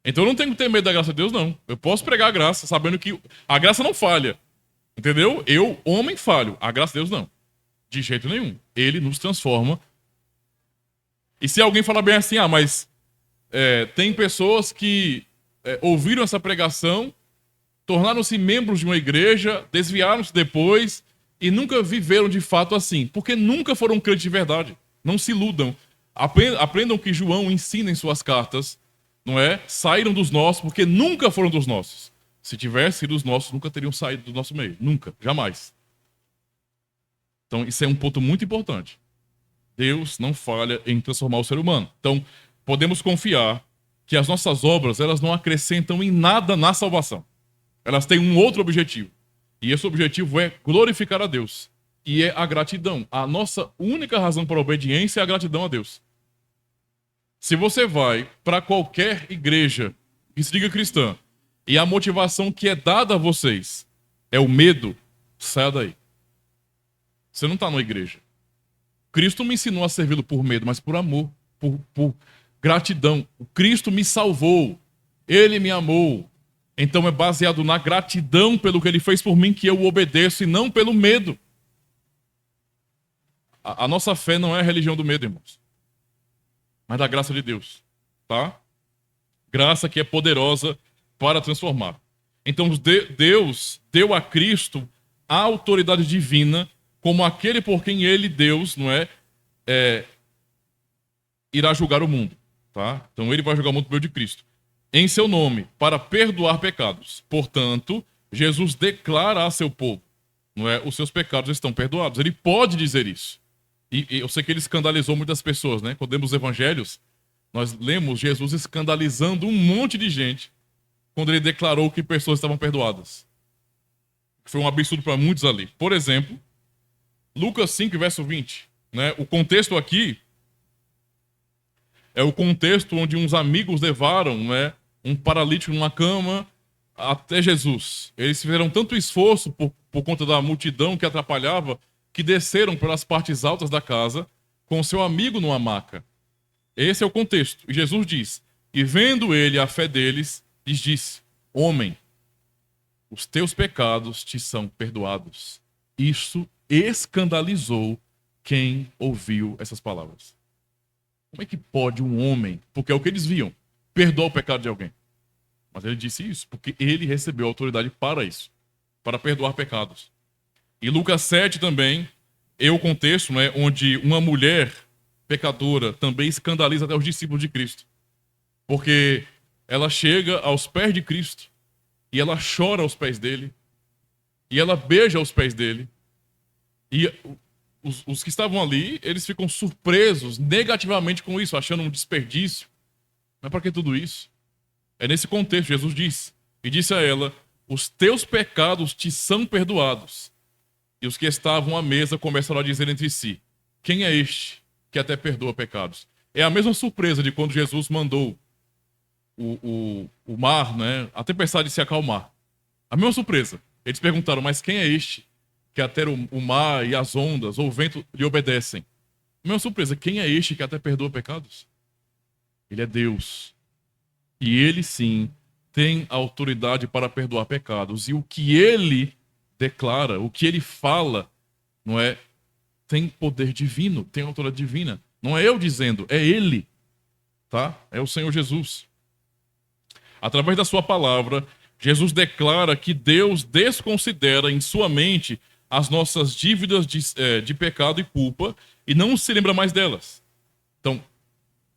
Então eu não tenho que ter medo da graça de Deus, não. Eu posso pregar a graça, sabendo que a graça não falha. Entendeu? Eu, homem, falho. A graça de Deus, não. De jeito nenhum. Ele nos transforma. E se alguém falar bem assim, mas tem pessoas que ouviram essa pregação, tornaram-se membros de uma igreja, desviaram-se depois e nunca viveram de fato assim. Porque nunca foram crentes de verdade. Não se iludam. Aprendam que João ensina em suas cartas, não é? Saíram dos nossos porque nunca foram dos nossos. Se tivessem sido dos nossos, nunca teriam saído do nosso meio. Nunca, jamais. Então, isso é um ponto muito importante. Deus não falha em transformar o ser humano. Então, podemos confiar que as nossas obras, elas não acrescentam em nada na salvação. Elas têm um outro objetivo. E esse objetivo é glorificar a Deus. E é a gratidão. A nossa única razão para a obediência é a gratidão a Deus. Se você vai para qualquer igreja que se diga cristã e a motivação que é dada a vocês é o medo, saia daí. Você não está numa igreja. Cristo me ensinou a servi-lo por medo, mas por amor, por gratidão. O Cristo me salvou. Ele me amou. Então é baseado na gratidão pelo que ele fez por mim que eu o obedeço e não pelo medo. A nossa fé não é a religião do medo, irmãos. Mas da graça de Deus, tá? Graça que é poderosa para transformar. Então Deus deu a Cristo a autoridade divina como aquele por quem ele, Deus, não é, irá julgar o mundo, tá? Então ele vai julgar o mundo por meio de Cristo. Em seu nome, para perdoar pecados. Portanto, Jesus declara a seu povo, não é, os seus pecados estão perdoados. Ele pode dizer isso. E eu sei que ele escandalizou muitas pessoas, né? Quando lemos os evangelhos, nós lemos Jesus escandalizando um monte de gente quando ele declarou que pessoas estavam perdoadas. Foi um absurdo para muitos ali. Por exemplo, Lucas 5, verso 20. Né? O contexto aqui é o contexto onde uns amigos levaram, né, um paralítico numa cama até Jesus. Eles fizeram tanto esforço por conta da multidão que atrapalhava, que desceram pelas partes altas da casa com seu amigo numa maca. Esse é o contexto. E Jesus diz, e vendo ele a fé deles, lhes disse, homem, os teus pecados te são perdoados. Isso escandalizou quem ouviu essas palavras. Como é que pode um homem, porque é o que eles viam, perdoar o pecado de alguém? Mas ele disse isso porque ele recebeu autoridade para isso, para perdoar pecados. Em Lucas 7 também, é o contexto, né, onde uma mulher pecadora também escandaliza até os discípulos de Cristo. Porque ela chega aos pés de Cristo e ela chora aos pés dele e ela beija os pés dele. E os que estavam ali, eles ficam surpresos negativamente com isso, achando um desperdício. Mas para que tudo isso? É nesse contexto, Jesus diz, e disse a ela, os teus pecados te são perdoados. E os que estavam à mesa começaram a dizer entre si, quem é este que até perdoa pecados? É a mesma surpresa de quando Jesus mandou o mar, né, a tempestade se acalmar. A mesma surpresa. Eles perguntaram, mas quem é este que até o mar e as ondas ou o vento lhe obedecem? A mesma surpresa. Quem é este que até perdoa pecados? Ele é Deus. E ele sim tem autoridade para perdoar pecados. E o que ele declara, o que ele fala, não é, tem poder divino, tem autoridade divina. Não é eu dizendo, é ele, tá? É o Senhor Jesus. Através da sua palavra, Jesus declara que Deus desconsidera em sua mente as nossas dívidas de pecado e culpa e não se lembra mais delas. Então,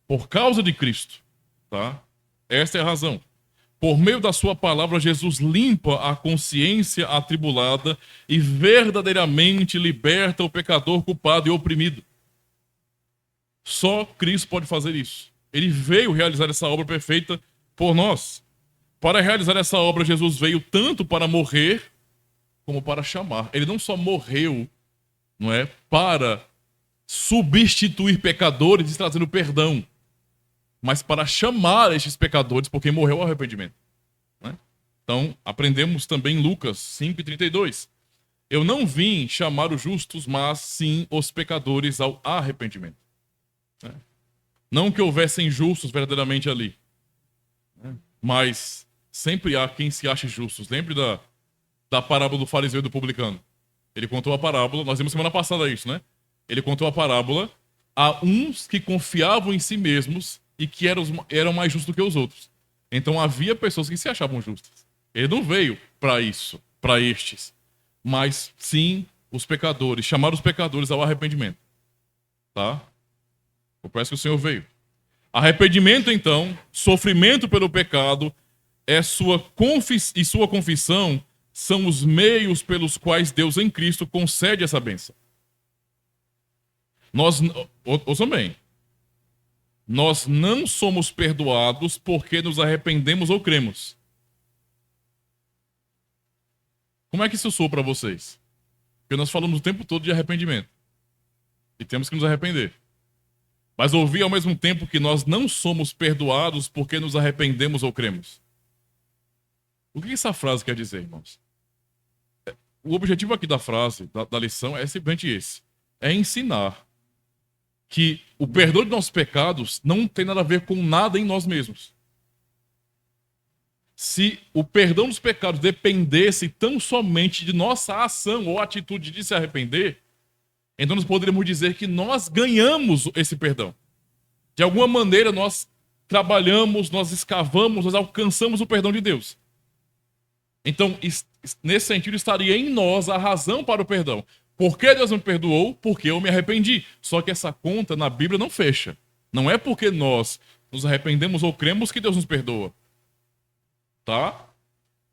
por causa de Cristo, tá? Esta é a razão. Por meio da sua palavra, Jesus limpa a consciência atribulada e verdadeiramente liberta o pecador culpado e oprimido. Só Cristo pode fazer isso. Ele veio realizar essa obra perfeita por nós. Para realizar essa obra, Jesus veio tanto para morrer como para chamar. Ele não só morreu, não é, para substituir pecadores e trazendo perdão, mas para chamar estes pecadores, porque morreu ao arrependimento. Né? Então, aprendemos também em Lucas 5,32. Eu não vim chamar os justos, mas sim os pecadores ao arrependimento. Né? Não que houvessem justos verdadeiramente ali, né? Mas sempre há quem se ache justos. Lembre da parábola do fariseu e do publicano. Ele contou a parábola, nós vimos semana passada isso, né? Ele contou a parábola a uns que confiavam em si mesmos e que eram mais justos do que os outros. Então havia pessoas que se achavam justas. Ele não veio para isso, para estes, mas sim os pecadores, chamar os pecadores ao arrependimento. Tá? Parece que o Senhor veio. Arrependimento, então, sofrimento pelo pecado, sua confissão são os meios pelos quais Deus em Cristo concede essa bênção. Ouçam bem, nós não somos perdoados porque nos arrependemos ou cremos. Como é que isso soa para vocês? Porque nós falamos o tempo todo de arrependimento. E temos que nos arrepender. Mas ouvi ao mesmo tempo que nós não somos perdoados porque nos arrependemos ou cremos. O que essa frase quer dizer, irmãos? O objetivo aqui da frase, da lição, é simplesmente esse. É ensinar que o perdão de nossos pecados não tem nada a ver com nada em nós mesmos. Se o perdão dos pecados dependesse tão somente de nossa ação ou atitude de se arrepender, então nós poderíamos dizer que nós ganhamos esse perdão. De alguma maneira nós trabalhamos, nós escavamos, nós alcançamos o perdão de Deus. Então, nesse sentido, estaria em nós a razão para o perdão. Por que Deus me perdoou? Porque eu me arrependi. Só que essa conta na Bíblia não fecha. Não é porque nós nos arrependemos ou cremos que Deus nos perdoa. Tá?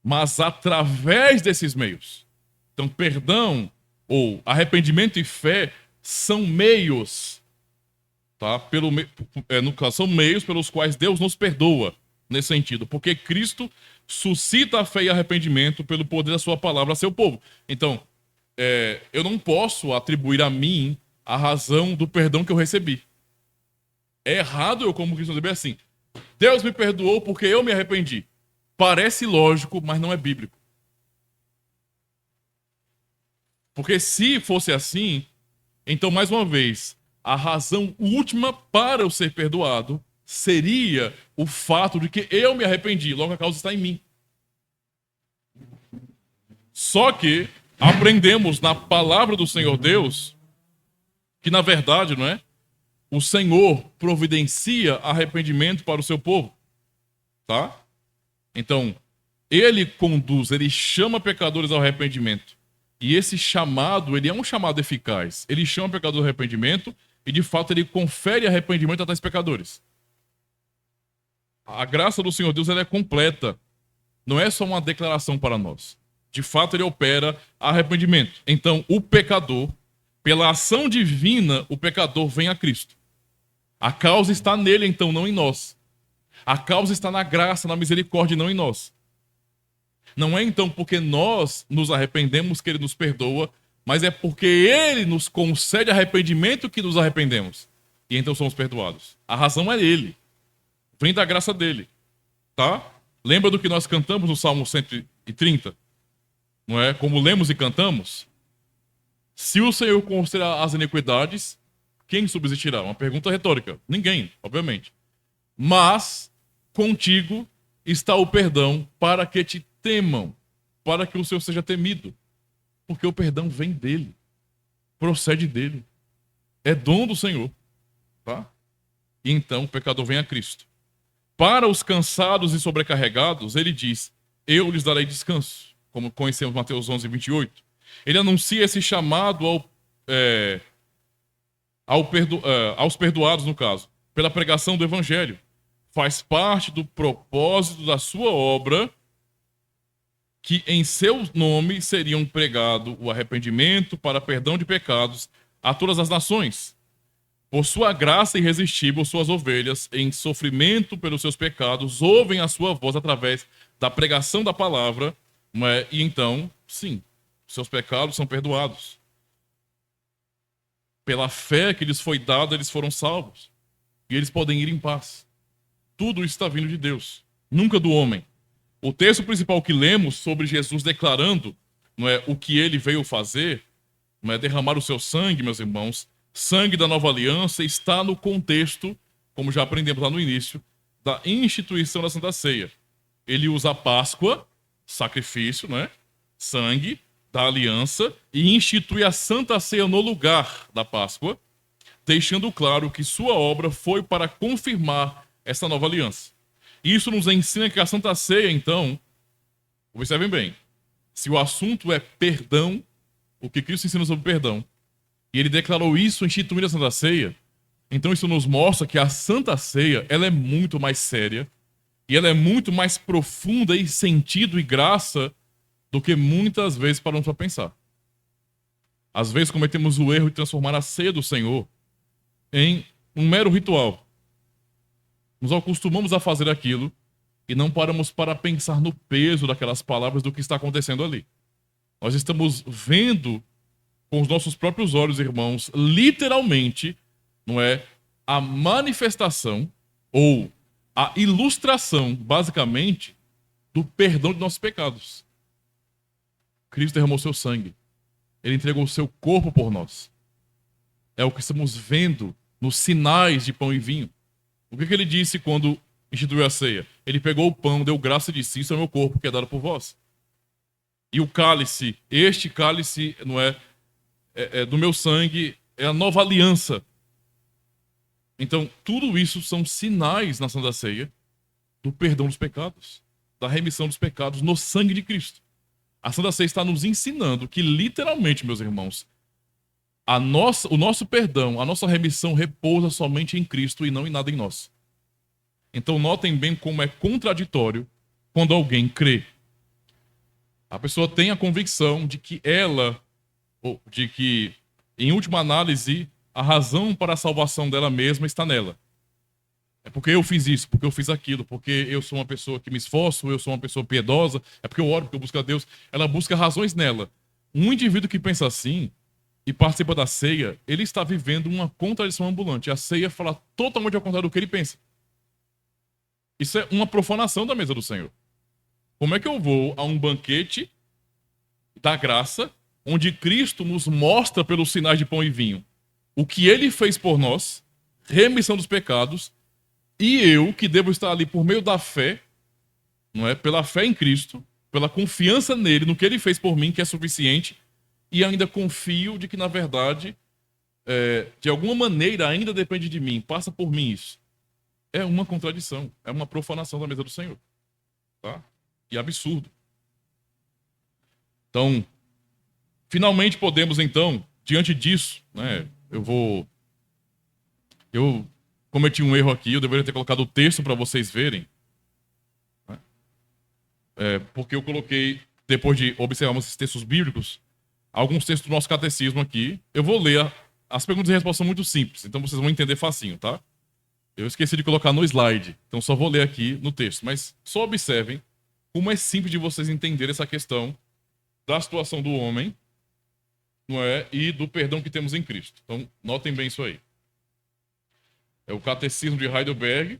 Mas através desses meios. Então, perdão ou arrependimento e fé são meios, tá? No caso, são meios pelos quais Deus nos perdoa, nesse sentido. Porque Cristo suscita a fé e arrependimento pelo poder da sua palavra a seu povo. Então, eu não posso atribuir a mim a razão do perdão que eu recebi. É errado eu, como cristão, dizer assim: Deus me perdoou porque eu me arrependi. Parece lógico, mas não é bíblico. Porque se fosse assim, então, mais uma vez, a razão última para eu ser perdoado seria o fato de que eu me arrependi, logo a causa está em mim. Só que aprendemos na palavra do Senhor Deus que, na verdade, não é? O Senhor providencia arrependimento para o seu povo, tá? Então, ele conduz, ele chama pecadores ao arrependimento. E esse chamado, ele é um chamado eficaz. Ele chama pecadores ao arrependimento e, de fato, ele confere arrependimento a tais pecadores. A graça do Senhor Deus, ela é completa. Não é só uma declaração para nós. De fato, ele opera arrependimento. Então, o pecador, pela ação divina, o pecador vem a Cristo. A causa está nele, então, não em nós. A causa está na graça, na misericórdia, não em nós. Não é então porque nós nos arrependemos que ele nos perdoa, mas é porque ele nos concede arrependimento que nos arrependemos. E então somos perdoados. A razão é ele. Vem da graça dele. Tá? Lembra do que nós cantamos no Salmo 130? Não é? Como lemos e cantamos? Se o Senhor considerar as iniquidades, quem subsistirá? Uma pergunta retórica. Ninguém, obviamente. Mas contigo está o perdão para que te temam, para que o Senhor seja temido. Porque o perdão vem dele, procede dele, é dom do Senhor. Tá? E então o pecador vem a Cristo. Para os cansados e sobrecarregados, ele diz: eu lhes darei descanso, como conhecemos Mateus 11, 28. Ele anuncia esse chamado aos perdoados, no caso, pela pregação do Evangelho. Faz parte do propósito da sua obra que em seu nome seriam pregado o arrependimento para perdão de pecados a todas as nações. Por sua graça irresistível, suas ovelhas, em sofrimento pelos seus pecados, ouvem a sua voz através da pregação da palavra, e então, sim, seus pecados são perdoados. Pela fé que lhes foi dada, eles foram salvos. E eles podem ir em paz. Tudo está vindo de Deus, nunca do homem. O texto principal que lemos sobre Jesus declarando, o que ele veio fazer, derramar o seu sangue, meus irmãos, sangue da nova aliança, está no contexto, como já aprendemos lá no início, da instituição da Santa Ceia. Ele usa a Páscoa, sacrifício, sangue da aliança, e institui a Santa Ceia no lugar da Páscoa, deixando claro que sua obra foi para confirmar essa nova aliança. Isso nos ensina que a Santa Ceia, então, observem bem, se o assunto é perdão, o que Cristo ensina sobre perdão, e ele declarou isso instituindo a Santa Ceia, então isso nos mostra que a Santa Ceia, ela é muito mais séria, e ela é muito mais profunda em sentido e graça do que muitas vezes paramos para pensar. Às vezes cometemos o erro de transformar a ceia do Senhor em um mero ritual. Nos acostumamos a fazer aquilo e não paramos para pensar no peso daquelas palavras, do que está acontecendo ali. Nós estamos vendo com os nossos próprios olhos, irmãos, literalmente, a manifestação ou a ilustração, basicamente, do perdão de nossos pecados. Cristo derramou seu sangue. Ele entregou o seu corpo por nós. É o que estamos vendo nos sinais de pão e vinho. O que ele disse quando instituiu a ceia? Ele pegou o pão, deu graça e disse: isso é o meu corpo que é dado por vós. E o cálice, este cálice é do meu sangue, é a nova aliança. Então, tudo isso são sinais na Santa Ceia do perdão dos pecados, da remissão dos pecados no sangue de Cristo. A Santa Ceia está nos ensinando que, literalmente, meus irmãos, o nosso perdão, a nossa remissão repousa somente em Cristo e não em nada em nós. Então notem bem como é contraditório quando alguém crê. A pessoa tem a convicção de que em última análise, a razão para a salvação dela mesma está nela. É porque eu fiz isso, porque eu fiz aquilo, porque eu sou uma pessoa que me esforço, eu sou uma pessoa piedosa, é porque eu oro, porque eu busco a Deus. Ela busca razões nela. Um indivíduo que pensa assim e participa da ceia, ele está vivendo uma contradição ambulante. A ceia fala totalmente ao contrário do que ele pensa. Isso é uma profanação da mesa do Senhor. Como é que eu vou a um banquete da graça, onde Cristo nos mostra pelos sinais de pão e vinho o que ele fez por nós, remissão dos pecados, e eu, que devo estar ali por meio da fé, não é? Pela fé em Cristo, pela confiança nele, no que ele fez por mim, que é suficiente, e ainda confio de que, na verdade, de alguma maneira, ainda depende de mim, passa por mim isso. É uma contradição, é uma profanação da mesa do Senhor. Tá? Que absurdo. Então, finalmente podemos, então, diante disso, né? Eu cometi um erro aqui, eu deveria ter colocado o texto para vocês verem. Né? Porque eu coloquei, depois de observarmos esses textos bíblicos, alguns textos do nosso catecismo aqui. Eu vou ler, as perguntas e respostas são muito simples, então vocês vão entender facinho, tá? Eu esqueci de colocar no slide, então só vou ler aqui no texto. Mas só observem como é simples de vocês entenderem essa questão da situação do homem, não é? E do perdão que temos em Cristo. Então, notem bem isso aí. É o Catecismo de Heidelberg.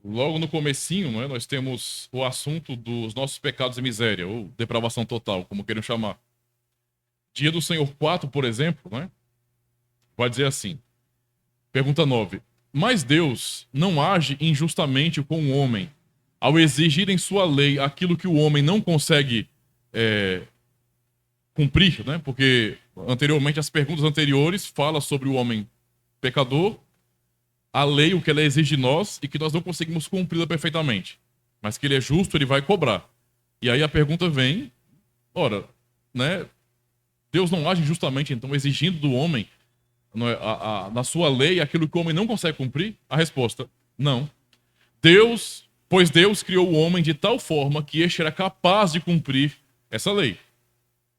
Logo no comecinho, não é? Nós temos o assunto dos nossos pecados e miséria, ou depravação total, como queiram chamar. Dia do Senhor 4, por exemplo, não é? Vai dizer assim. Pergunta 9. Mas Deus não age injustamente com o homem ao exigir em sua lei aquilo que o homem não consegue cumprir, né? Porque anteriormente, as perguntas anteriores falam sobre o homem pecador, a lei, o que ela exige de nós e que nós não conseguimos cumpri-la perfeitamente. Mas que ele é justo, ele vai cobrar. E aí a pergunta vem, ora, né? Deus não age injustamente, então, exigindo do homem, na sua lei, aquilo que o homem não consegue cumprir? A resposta, não. Pois Deus criou o homem de tal forma que este era capaz de cumprir essa lei.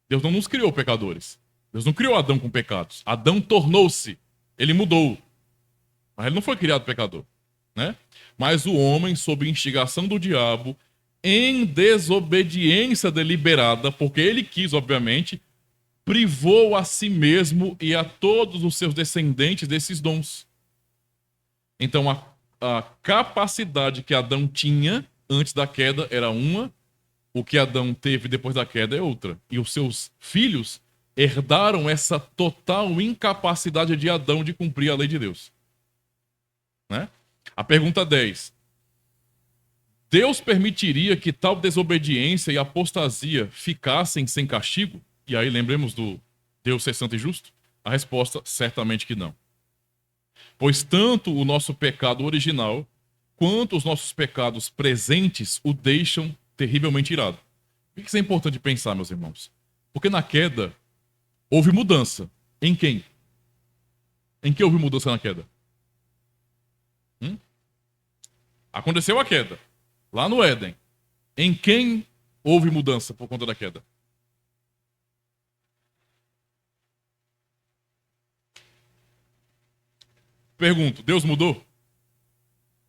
Deus não nos criou pecadores. Deus não criou Adão com pecados. Adão tornou-se, ele mudou. Mas ele não foi criado pecador, né? Mas o homem, sob instigação do diabo, em desobediência deliberada, porque ele quis, obviamente, privou a si mesmo e a todos os seus descendentes desses dons. Então, a capacidade que Adão tinha antes da queda era uma, o que Adão teve depois da queda é outra. E os seus filhos herdaram essa total incapacidade de Adão de cumprir a lei de Deus. Né? A pergunta 10. Deus permitiria que tal desobediência e apostasia ficassem sem castigo? E aí lembremos do Deus ser santo e justo? A resposta, certamente que não. Pois tanto o nosso pecado original, quanto os nossos pecados presentes o deixam terrivelmente irado. Por que isso é importante pensar, meus irmãos? Porque na queda, houve mudança. Em quem? Em que houve mudança na queda? Aconteceu a queda, lá no Éden. Em quem houve mudança por conta da queda? Pergunto, Deus mudou?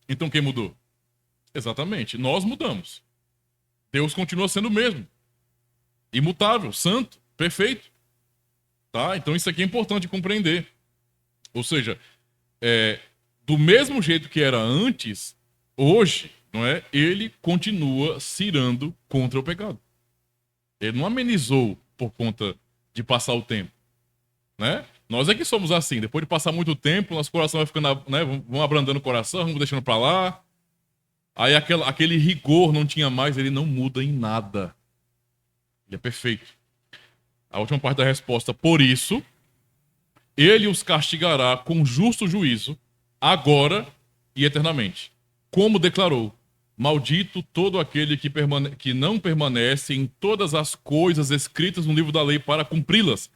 Então quem mudou? Exatamente, nós mudamos. Deus continua sendo o mesmo. Imutável, santo, perfeito. Tá? Então isso aqui é importante compreender. Ou seja, do mesmo jeito que era antes, hoje, não é? Ele continua se irando contra o pecado. Ele não amenizou por conta de passar o tempo, né? Nós é que somos assim. Depois de passar muito tempo, nosso coração vai ficando, né? Vamos abrandando o coração, vamos deixando para lá. Aí aquele rigor não tinha mais, ele não muda em nada. Ele é perfeito. A última parte da resposta, por isso, ele os castigará com justo juízo, agora e eternamente. Como declarou, Maldito todo aquele que não permanece em todas as coisas escritas no livro da lei para cumpri-las.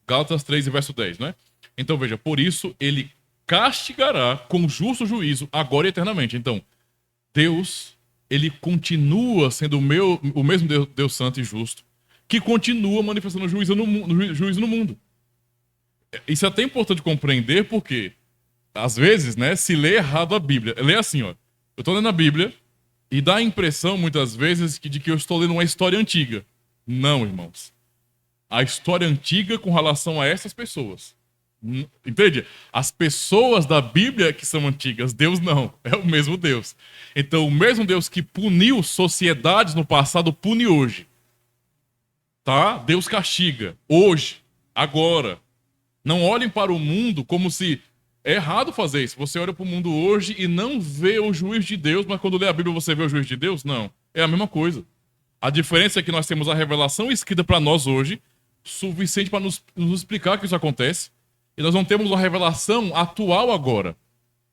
Gálatas 3, verso 10, né? Então veja, por isso ele castigará com justo juízo agora e eternamente. Então, Deus, ele continua sendo o mesmo Deus santo e justo, que continua manifestando juízo no mundo. Isso é até importante compreender porque, às vezes, né, se lê errado a Bíblia. Lê assim, ó. Eu estou lendo a Bíblia e dá a impressão, muitas vezes, de que eu estou lendo uma história antiga. Não, irmãos. A história antiga com relação a essas pessoas. Entende? As pessoas da Bíblia que são antigas, Deus não. É o mesmo Deus. Então, o mesmo Deus que puniu sociedades no passado, pune hoje. Tá? Deus castiga. Hoje. Agora. Não olhem para o mundo como se... É errado fazer isso. Você olha para o mundo hoje e não vê o juiz de Deus, mas quando lê a Bíblia você vê o juiz de Deus? Não. É a mesma coisa. A diferença é que nós temos a revelação escrita para nós hoje, suficiente para nos explicar que isso acontece, e nós não temos uma revelação atual agora.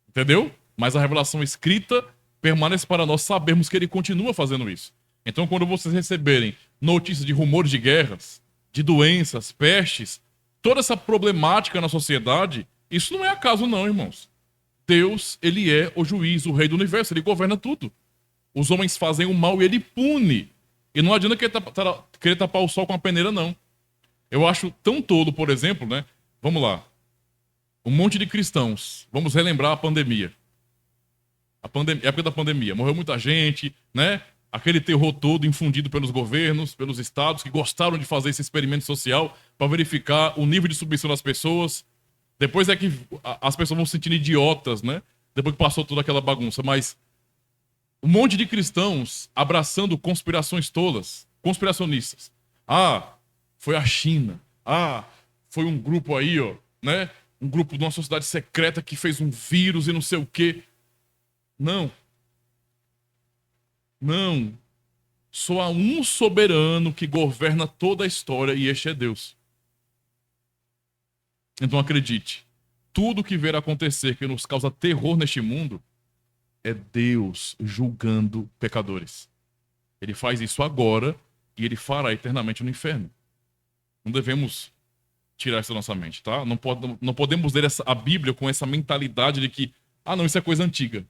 Entendeu? Mas a revelação escrita permanece para nós sabermos que ele continua fazendo isso. Então, quando vocês receberem notícias de rumores de guerras, de doenças, pestes, toda essa problemática na sociedade, isso não é acaso não, irmãos. Deus, ele é o juiz, o rei do universo, ele governa tudo. Os homens fazem o mal e ele pune. E não adianta querer tapar o sol com a peneira, não. Eu acho tão tolo, por exemplo, né? Vamos lá. Um monte de cristãos. Vamos relembrar a pandemia. A época da pandemia. Morreu muita gente, né? Aquele terror todo infundido pelos governos, pelos estados, que gostaram de fazer esse experimento social para verificar o nível de submissão das pessoas. Depois é que as pessoas vão se sentindo idiotas, né? Depois que passou toda aquela bagunça. Mas um monte de cristãos abraçando conspirações tolas, conspiracionistas. Ah, foi a China. Ah, foi um grupo aí, ó, né? Um grupo de uma sociedade secreta que fez um vírus e não sei o quê. Não. Não. Só há um soberano que governa toda a história e este é Deus. Então acredite, tudo que ver acontecer que nos causa terror neste mundo é Deus julgando pecadores. Ele faz isso agora e ele fará eternamente no inferno. Não devemos tirar isso da nossa mente, tá? Não podemos ler a Bíblia com essa mentalidade de que, não, isso é coisa antiga.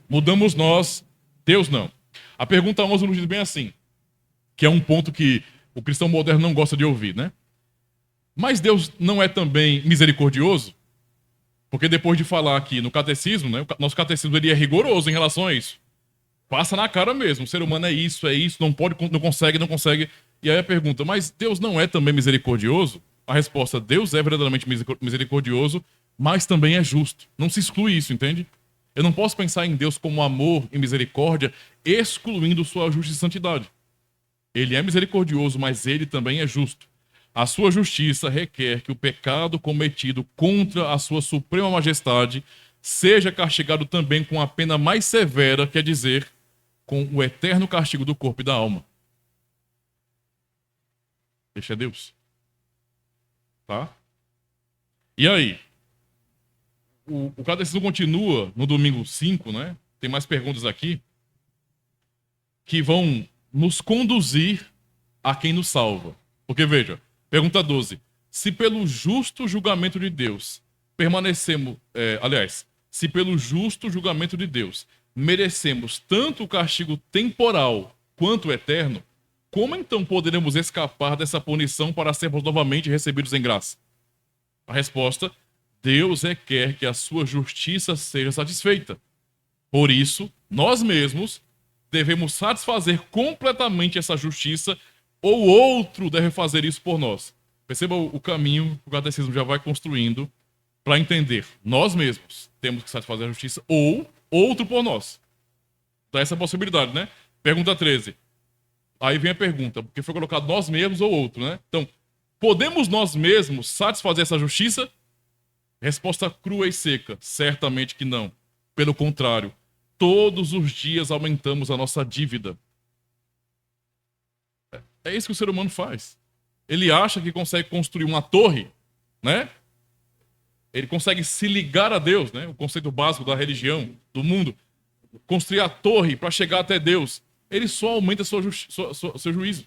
Mudamos nós, Deus não. A pergunta 11 nos diz bem assim, que é um ponto que o cristão moderno não gosta de ouvir, né? Mas Deus não é também misericordioso? Porque depois de falar aqui no catecismo, né, o nosso catecismo ele é rigoroso em relação a isso. Passa na cara mesmo, o ser humano é isso, não pode, não consegue. E aí a pergunta, mas Deus não é também misericordioso? A resposta, Deus é verdadeiramente misericordioso, mas também é justo. Não se exclui isso, entende? Eu não posso pensar em Deus como amor e misericórdia, excluindo sua justiça e santidade. Ele é misericordioso, mas ele também é justo. A sua justiça requer que o pecado cometido contra a sua suprema majestade seja castigado também com a pena mais severa, quer dizer, com o eterno castigo do corpo e da alma. Este é Deus. Tá? E aí? O catecismo continua no domingo 5, né? Tem mais perguntas aqui que vão nos conduzir a quem nos salva. Porque, veja, pergunta 12. Se pelo justo julgamento de Deus permanecemos... se pelo justo julgamento de Deus merecemos tanto o castigo temporal quanto o eterno, como então poderemos escapar dessa punição para sermos novamente recebidos em graça? A resposta, Deus requer que a sua justiça seja satisfeita. Por isso, nós mesmos devemos satisfazer completamente essa justiça ou outro deve fazer isso por nós. Perceba o caminho que o catecismo já vai construindo para entender. Nós mesmos temos que satisfazer a justiça ou outro por nós. Dá essa possibilidade, né? Pergunta 13. Aí vem a pergunta, porque foi colocado nós mesmos ou outro, né? Então, podemos nós mesmos satisfazer essa justiça? Resposta crua e seca, certamente que não. Pelo contrário, todos os dias aumentamos a nossa dívida. É isso que o ser humano faz. Ele acha que consegue construir uma torre, né? Ele consegue se ligar a Deus, né? O conceito básico da religião, do mundo. construir a torre para chegar até Deus, ele só aumenta seu juízo,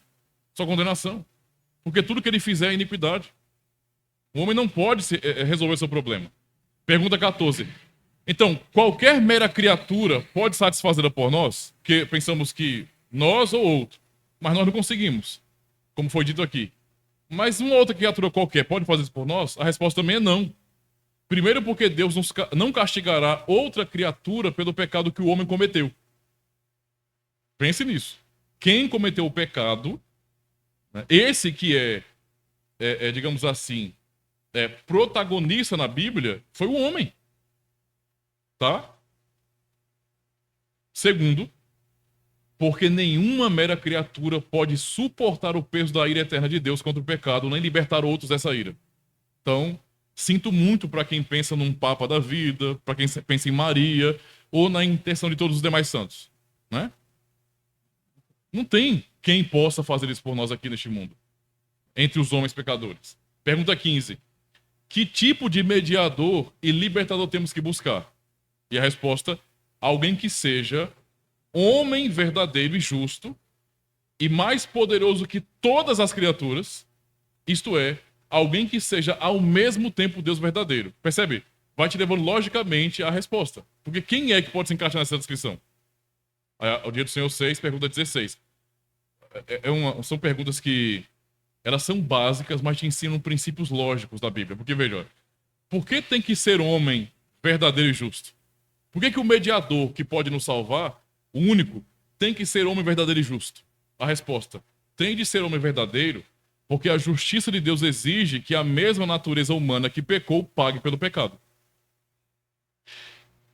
sua condenação. Porque tudo que ele fizer é iniquidade. O homem não pode resolver seu problema. Pergunta 14. Então, qualquer mera criatura pode satisfazê-la por nós? Porque pensamos que nós ou outro, mas nós não conseguimos, como foi dito aqui. Mas uma outra criatura qualquer pode fazer isso por nós? A resposta também é não. Primeiro porque Deus não castigará outra criatura pelo pecado que o homem cometeu. Pense nisso. Quem cometeu o pecado, né, esse que digamos assim, protagonista na Bíblia, foi o homem. Tá? Segundo, porque nenhuma mera criatura pode suportar o peso da ira eterna de Deus contra o pecado, nem libertar outros dessa ira. Então, sinto muito para quem pensa num Papa da vida, para quem pensa em Maria, ou na intenção de todos os demais santos. Né? Não tem quem possa fazer isso por nós aqui neste mundo, entre os homens pecadores. Pergunta 15. Que tipo de mediador e libertador temos que buscar? E a resposta, alguém que seja homem verdadeiro e justo, e mais poderoso que todas as criaturas, isto é, alguém que seja ao mesmo tempo Deus verdadeiro. Percebe? Vai te levando logicamente à resposta. Porque quem é que pode se encaixar nessa descrição? O dia do Senhor 6, pergunta 16. São perguntas que elas são básicas, mas te ensinam princípios lógicos da Bíblia. Porque, veja, por que tem que ser homem verdadeiro e justo? Por que o mediador que pode nos salvar, o único, tem que ser homem verdadeiro e justo? A resposta, tem de ser homem verdadeiro porque a justiça de Deus exige que a mesma natureza humana que pecou pague pelo pecado.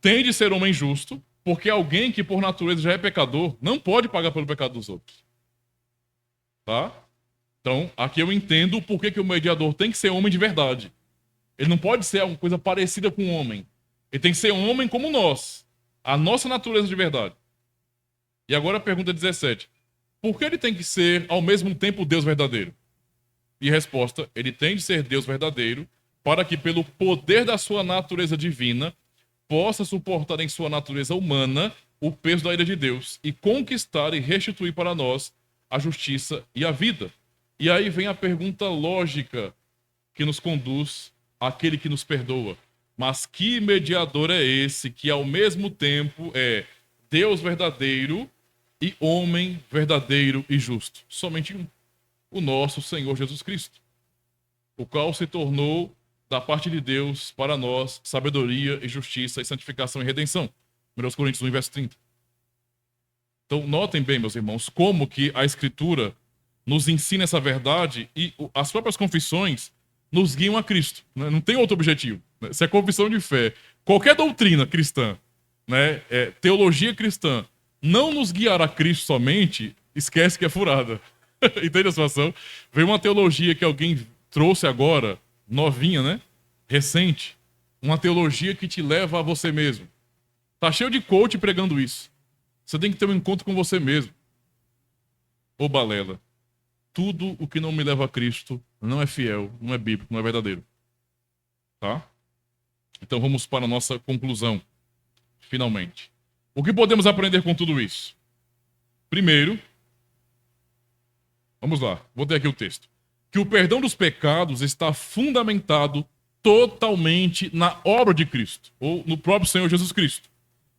Tem de ser homem justo porque alguém que por natureza já é pecador não pode pagar pelo pecado dos outros. Tá? Então, aqui eu entendo o porquê que o mediador tem que ser homem de verdade. Ele não pode ser alguma coisa parecida com um homem. Ele tem que ser um homem como nós. A nossa natureza de verdade. E agora a pergunta 17. Por que ele tem que ser, ao mesmo tempo, Deus verdadeiro? E a resposta, ele tem de ser Deus verdadeiro para que, pelo poder da sua natureza divina, possa suportar em sua natureza humana o peso da ira de Deus e conquistar e restituir para nós a justiça e a vida. E aí vem a pergunta lógica que nos conduz àquele que nos perdoa. Mas que mediador é esse que ao mesmo tempo é Deus verdadeiro e homem verdadeiro e justo? Somente um. O nosso Senhor Jesus Cristo, o qual se tornou da parte de Deus para nós sabedoria e justiça e santificação e redenção. 1 Coríntios 1, verso 30. Então notem bem, meus irmãos, como que a Escritura nos ensina essa verdade e as próprias confissões nos guiam a Cristo. Né? Não tem outro objetivo. Né? Se é confissão de fé, qualquer doutrina cristã, né, teologia cristã, não nos guiará a Cristo somente, esquece que é furada. Entende a situação? Veio uma teologia que alguém trouxe agora, novinha, né? Recente. Uma teologia que te leva a você mesmo. Tá cheio de coach pregando isso. Você tem que ter um encontro com você mesmo. Ô balela. Tudo o que não me leva a Cristo não é fiel, não é bíblico, não é verdadeiro. Tá? Então vamos para a nossa conclusão. Finalmente. O que podemos aprender com tudo isso? Primeiro, vamos lá, vou ter aqui o texto. Que o perdão dos pecados está fundamentado totalmente na obra de Cristo, ou no próprio Senhor Jesus Cristo.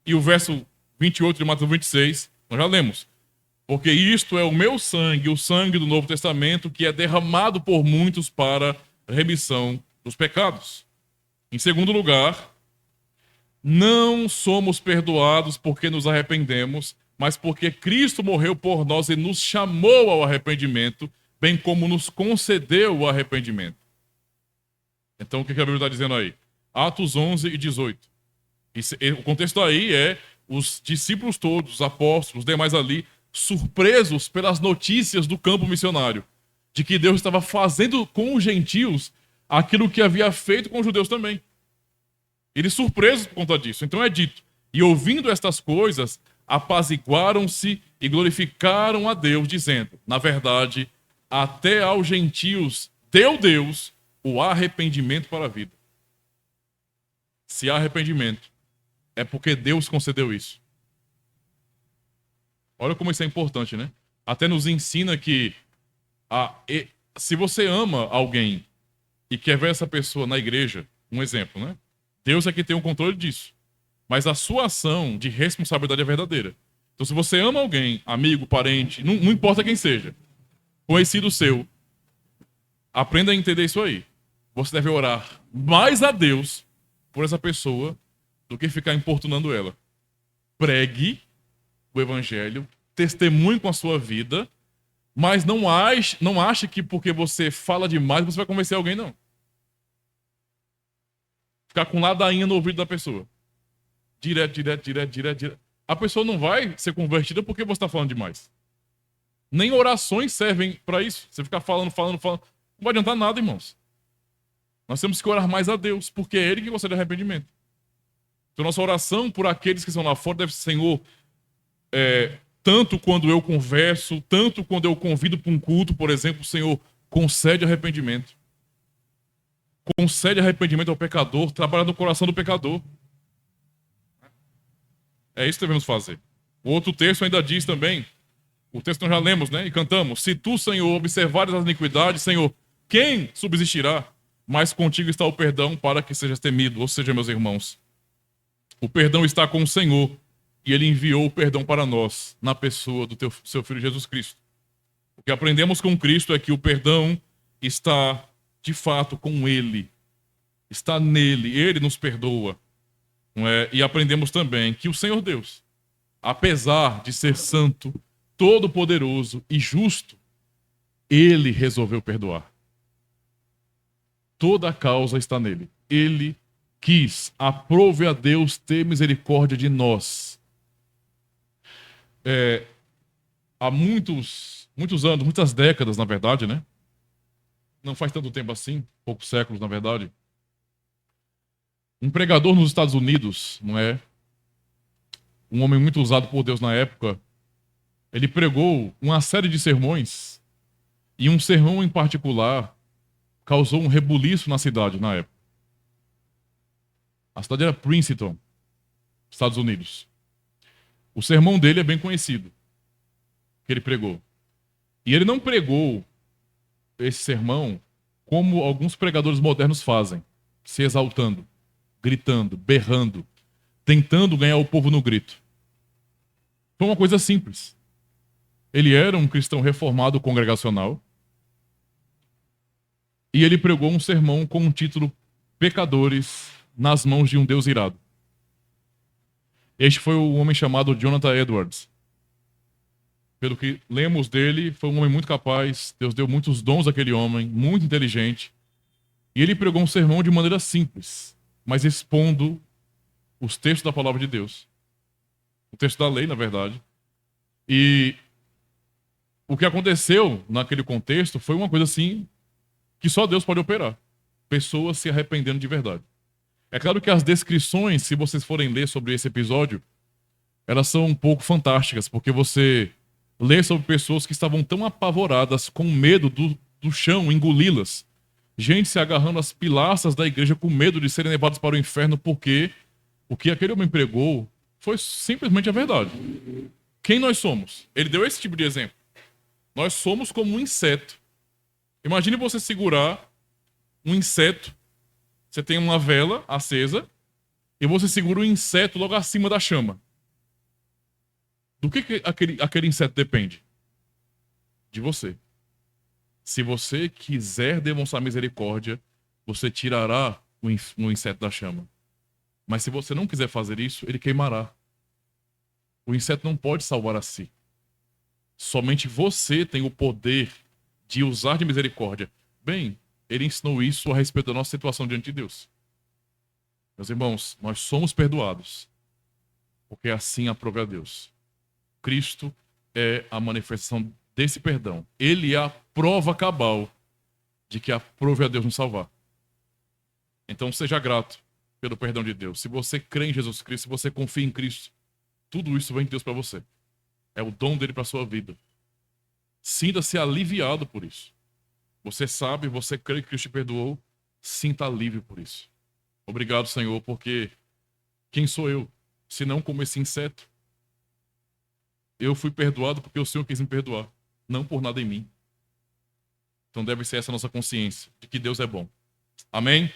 E o verso 28 de Mateus 26, nós já lemos. Porque isto é o meu sangue, o sangue do Novo Testamento, que é derramado por muitos para remissão dos pecados. Em segundo lugar, não somos perdoados porque nos arrependemos, mas porque Cristo morreu por nós e nos chamou ao arrependimento, bem como nos concedeu o arrependimento. Então, o que a Bíblia está dizendo aí? Atos 11 e 18. O contexto aí é os discípulos todos, os apóstolos, os demais ali, surpresos pelas notícias do campo missionário, de que Deus estava fazendo com os gentios aquilo que havia feito com os judeus também. Eles surpresos por conta disso. Então é dito, e ouvindo estas coisas, apaziguaram-se e glorificaram a Deus, dizendo, na verdade, até aos gentios deu Deus o arrependimento para a vida. Se há arrependimento, é porque Deus concedeu isso. Olha como isso é importante, né? Até nos ensina que se você ama alguém e quer ver essa pessoa na igreja, um exemplo, né? Deus é que tem o controle disso. Mas a sua ação de responsabilidade é verdadeira. Então, se você ama alguém, amigo, parente, não importa quem seja, conhecido seu, aprenda a entender isso aí. Você deve orar mais a Deus por essa pessoa do que ficar importunando ela. Pregue o evangelho, testemunhe com a sua vida, mas não ache que porque você fala demais você vai convencer alguém, não. Ficar com ladainha no ouvido da pessoa. Direto. A pessoa não vai ser convertida porque você está falando demais. Nem orações servem para isso. Você ficar falando. Não vai adiantar nada, irmãos. Nós temos que orar mais a Deus, porque é Ele que gosta de arrependimento. Então, nossa oração por aqueles que estão lá fora deve ser, Senhor, tanto quando eu converso, tanto quando eu convido para um culto, por exemplo, Senhor, concede arrependimento. Concede arrependimento ao pecador, trabalha no coração do pecador. É isso que devemos fazer. O outro texto ainda diz também, o texto nós já lemos, né? E cantamos: se tu, Senhor, observares as iniquidades, Senhor, quem subsistirá? Mas contigo está o perdão para que sejas temido. Ou seja, meus irmãos, o perdão está com o Senhor e Ele enviou o perdão para nós na pessoa do seu Filho Jesus Cristo. O que aprendemos com Cristo é que o perdão está, de fato, com Ele. Está nele. Ele nos perdoa. Não é? E aprendemos também que o Senhor Deus, apesar de ser santo, todo-poderoso e justo, Ele resolveu perdoar. Toda a causa está nele. Ele quis. Aprove a Deus ter misericórdia de nós. Há muitos anos, muitas décadas, na verdade, né? Não faz tanto tempo assim, poucos séculos, na verdade. Um pregador nos Estados Unidos, não é? Um homem muito usado por Deus na época, ele pregou uma série de sermões, e um sermão em particular causou um rebuliço na cidade na época. A cidade era Princeton, Estados Unidos. O sermão dele é bem conhecido, que ele pregou. E ele não pregou esse sermão como alguns pregadores modernos fazem, se exaltando, gritando, berrando, tentando ganhar o povo no grito. Foi uma coisa simples. Ele era um cristão reformado congregacional e ele pregou um sermão com o título Pecadores nas mãos de um Deus irado. Este foi o homem chamado Jonathan Edwards. Pelo que lemos dele, foi um homem muito capaz, Deus deu muitos dons àquele homem, muito inteligente, e ele pregou um sermão de maneira simples, mas expondo os textos da palavra de Deus. O texto da lei, na verdade. E o que aconteceu naquele contexto foi uma coisa assim que só Deus pode operar. Pessoas se arrependendo de verdade. É claro que as descrições, se vocês forem ler sobre esse episódio, elas são um pouco fantásticas, porque você lê sobre pessoas que estavam tão apavoradas, com medo do chão engoli-las. Gente se agarrando às pilastras da igreja com medo de serem levados para o inferno, porque o que aquele homem pregou foi simplesmente a verdade. Quem nós somos? Ele deu esse tipo de exemplo. Nós somos como um inseto. Imagine você segurar um inseto. Você tem uma vela acesa e você segura o inseto logo acima da chama. Do que aquele inseto depende? De você. Se você quiser demonstrar misericórdia, você tirará o inseto da chama. Mas se você não quiser fazer isso, ele queimará. O inseto não pode salvar a si. Somente você tem o poder de usar de misericórdia. Bem, ele ensinou isso a respeito da nossa situação diante de Deus. Meus irmãos, nós somos perdoados, porque assim aprove a Deus. Cristo é a manifestação desse perdão. Ele é a prova cabal de que aprove a Deus nos salvar. Então seja grato pelo perdão de Deus. Se você crê em Jesus Cristo, se você confia em Cristo, tudo isso vem de Deus para você. É o dom dele para a sua vida. Sinta-se aliviado por isso. Você sabe, você crê que Cristo te perdoou, sinta alívio por isso. Obrigado, Senhor, porque quem sou eu, se não como esse inseto? Eu fui perdoado porque o Senhor quis me perdoar, não por nada em mim. Então deve ser essa a nossa consciência, de que Deus é bom. Amém?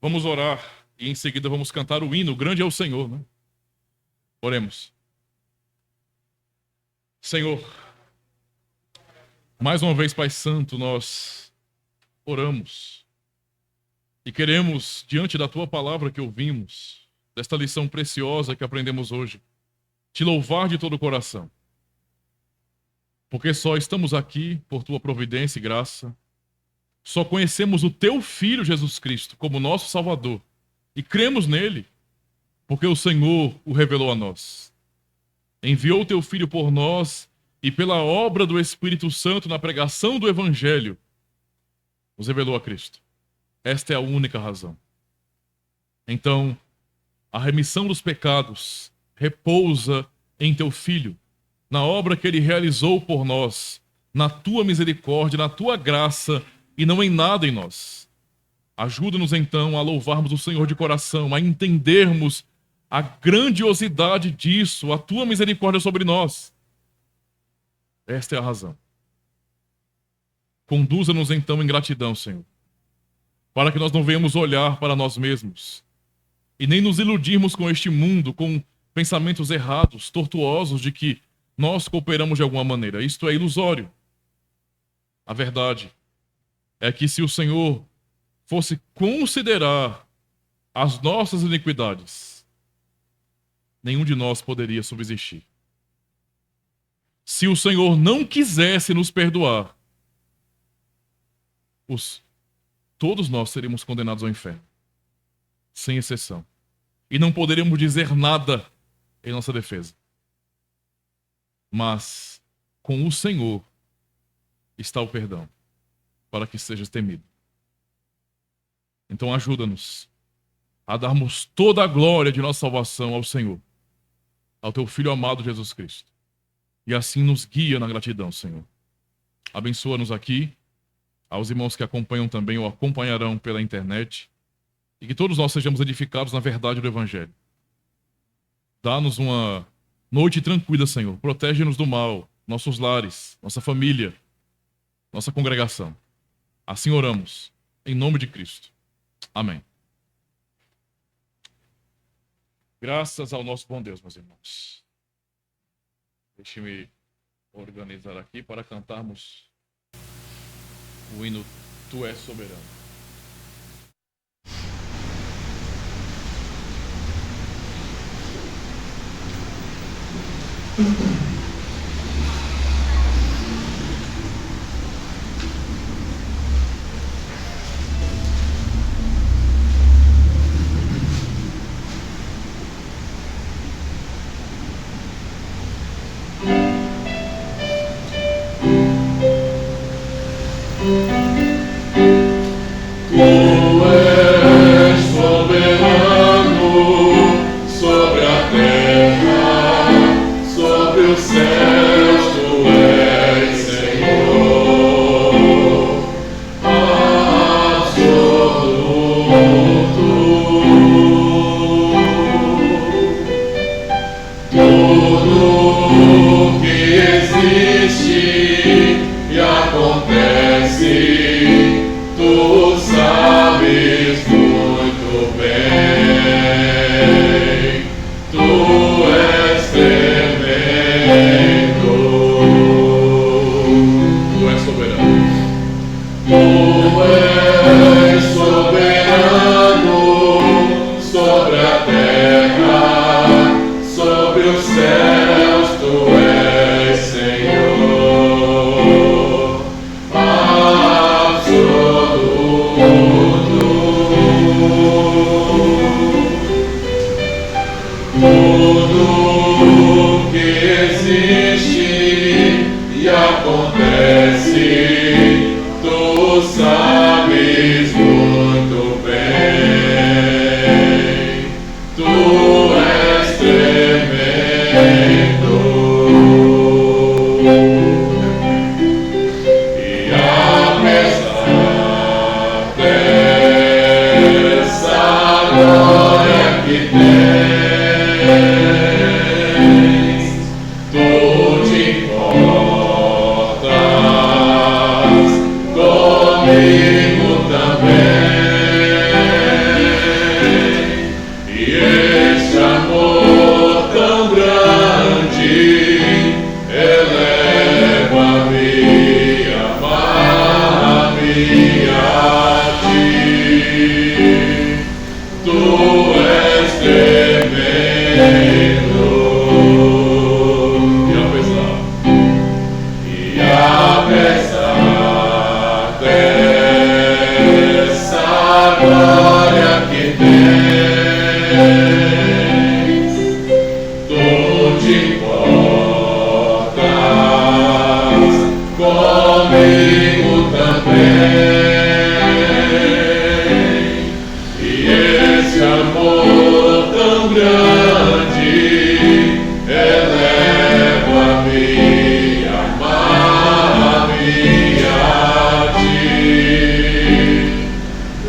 Vamos orar e em seguida vamos cantar o hino. Grande é o Senhor, né? Oremos. Senhor, mais uma vez, Pai Santo, nós oramos e queremos, diante da Tua palavra que ouvimos, desta lição preciosa que aprendemos hoje, te louvar de todo o coração. Porque só estamos aqui por Tua providência e graça, só conhecemos o Teu Filho Jesus Cristo como nosso Salvador e cremos nele porque o Senhor o revelou a nós. Enviou o Teu Filho por nós e pela obra do Espírito Santo na pregação do Evangelho, nos revelou a Cristo. Esta é a única razão. Então, a remissão dos pecados repousa em Teu Filho, na obra que Ele realizou por nós, na Tua misericórdia, na Tua graça e não em nada em nós. Ajuda-nos então a louvarmos o Senhor de coração, a entendermos a grandiosidade disso, a Tua misericórdia sobre nós. Esta é a razão. Conduza-nos então em gratidão, Senhor, para que nós não venhamos olhar para nós mesmos e nem nos iludirmos com este mundo, com pensamentos errados, tortuosos de que nós cooperamos de alguma maneira. Isto é ilusório. A verdade é que se o Senhor fosse considerar as nossas iniquidades, nenhum de nós poderia subsistir. Se o Senhor não quisesse nos perdoar, todos nós seríamos condenados ao inferno, sem exceção. E não poderíamos dizer nada em nossa defesa. Mas com o Senhor está o perdão, para que sejas temido. Então ajuda-nos a darmos toda a glória de nossa salvação ao Senhor, ao Teu Filho amado Jesus Cristo. E assim nos guia na gratidão, Senhor. Abençoa-nos aqui, aos irmãos que acompanham também ou acompanharão pela internet, e que todos nós sejamos edificados na verdade do Evangelho. Dá-nos uma noite tranquila, Senhor. Protege-nos do mal, nossos lares, nossa família, nossa congregação. Assim oramos, em nome de Cristo. Amém. Graças ao nosso bom Deus, meus irmãos. Deixe-me organizar aqui para cantarmos o hino Tu és soberano. Tu comigo também. E esse amor tão grande eleva-me, amar-me a ti.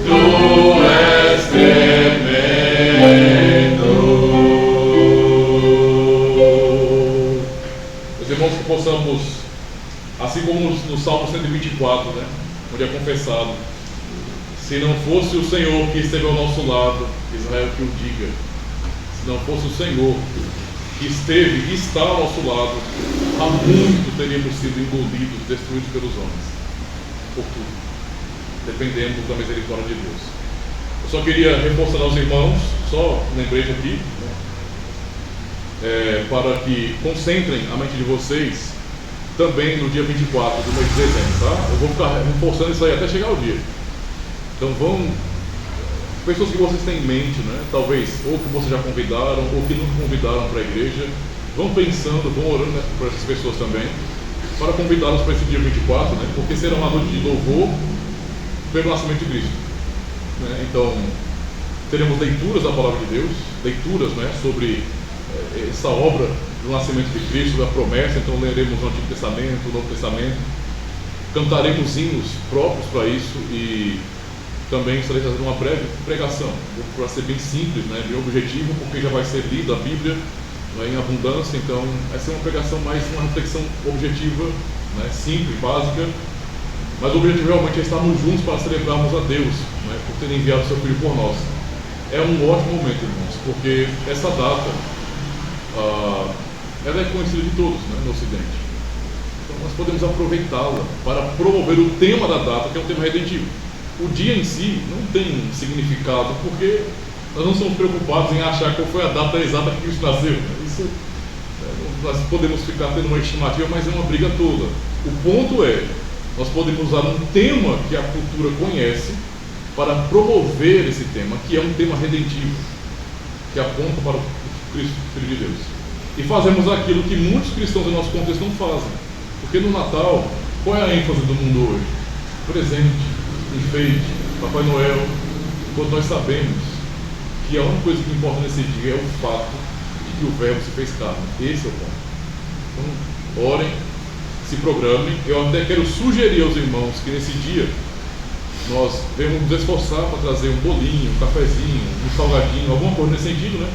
Tu és tremendo. Meus irmãos, que possamos, assim como no Salmo 124, né, onde é confessado: se não fosse o Senhor que esteve ao nosso lado, Israel que o diga, se não fosse o Senhor que esteve e está ao nosso lado, há muito teríamos sido engolidos, destruídos pelos homens, por tudo. Dependemos da misericórdia de Deus. Eu só queria reforçar aos irmãos, só um lembrete aqui, para que concentrem a mente de vocês também no dia 24 do mês de dezembro, tá? Eu vou ficar reforçando isso aí até chegar o dia. Então pessoas que vocês têm em mente, né? Talvez, ou que vocês já convidaram, ou que nunca convidaram para a igreja, vão pensando, vão orando, né, por essas pessoas também, para convidá-los para esse dia 24, né? Porque será uma noite de louvor pelo nascimento de Cristo, né? Então, teremos leituras da palavra de Deus, leituras, né, sobre essa obra do nascimento de Cristo, da promessa. Então leremos o Antigo Testamento, o Novo Testamento, cantaremos hinos próprios para isso e também estarei fazendo uma breve pregação, para ser bem simples, né, bem objetivo, porque já vai ser lida a Bíblia, né, em abundância. Então vai ser uma pregação mais uma reflexão objetiva, né, simples, básica, mas o objetivo realmente é estarmos juntos para celebrarmos a Deus, né, por ter enviado o seu Filho por nós. É um ótimo momento, irmãos, porque essa data ela é conhecida de todos, né, no Ocidente. Então nós podemos aproveitá-la para promover o tema da data, que é um tema redentivo. O dia em si não tem significado, porque nós não somos preocupados em achar qual foi a data exata que Cristo nasceu. Isso, nós podemos ficar tendo uma estimativa, mas é uma briga toda. O ponto é, nós podemos usar um tema que a cultura conhece para promover esse tema, que é um tema redentivo, que aponta para o Cristo, Filho de Deus. E fazemos aquilo que muitos cristãos do nosso contexto não fazem. Porque no Natal, qual é a ênfase do mundo hoje? Presente, enfeite, Papai Noel, quando nós sabemos que a única coisa que importa nesse dia é o fato de que o Verbo se fez carne. Esse é o ponto. Então, orem, se programem. Eu até quero sugerir aos irmãos que nesse dia nós devemos nos esforçar para trazer um bolinho, um cafezinho, um salgadinho, alguma coisa nesse sentido, né?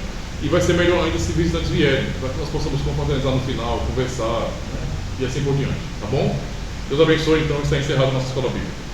E vai ser melhor ainda se visitantes vierem, para que nós possamos confraternizar no final, conversar, né? E assim por diante, tá bom? Deus abençoe. Então está encerrada a nossa escola bíblica.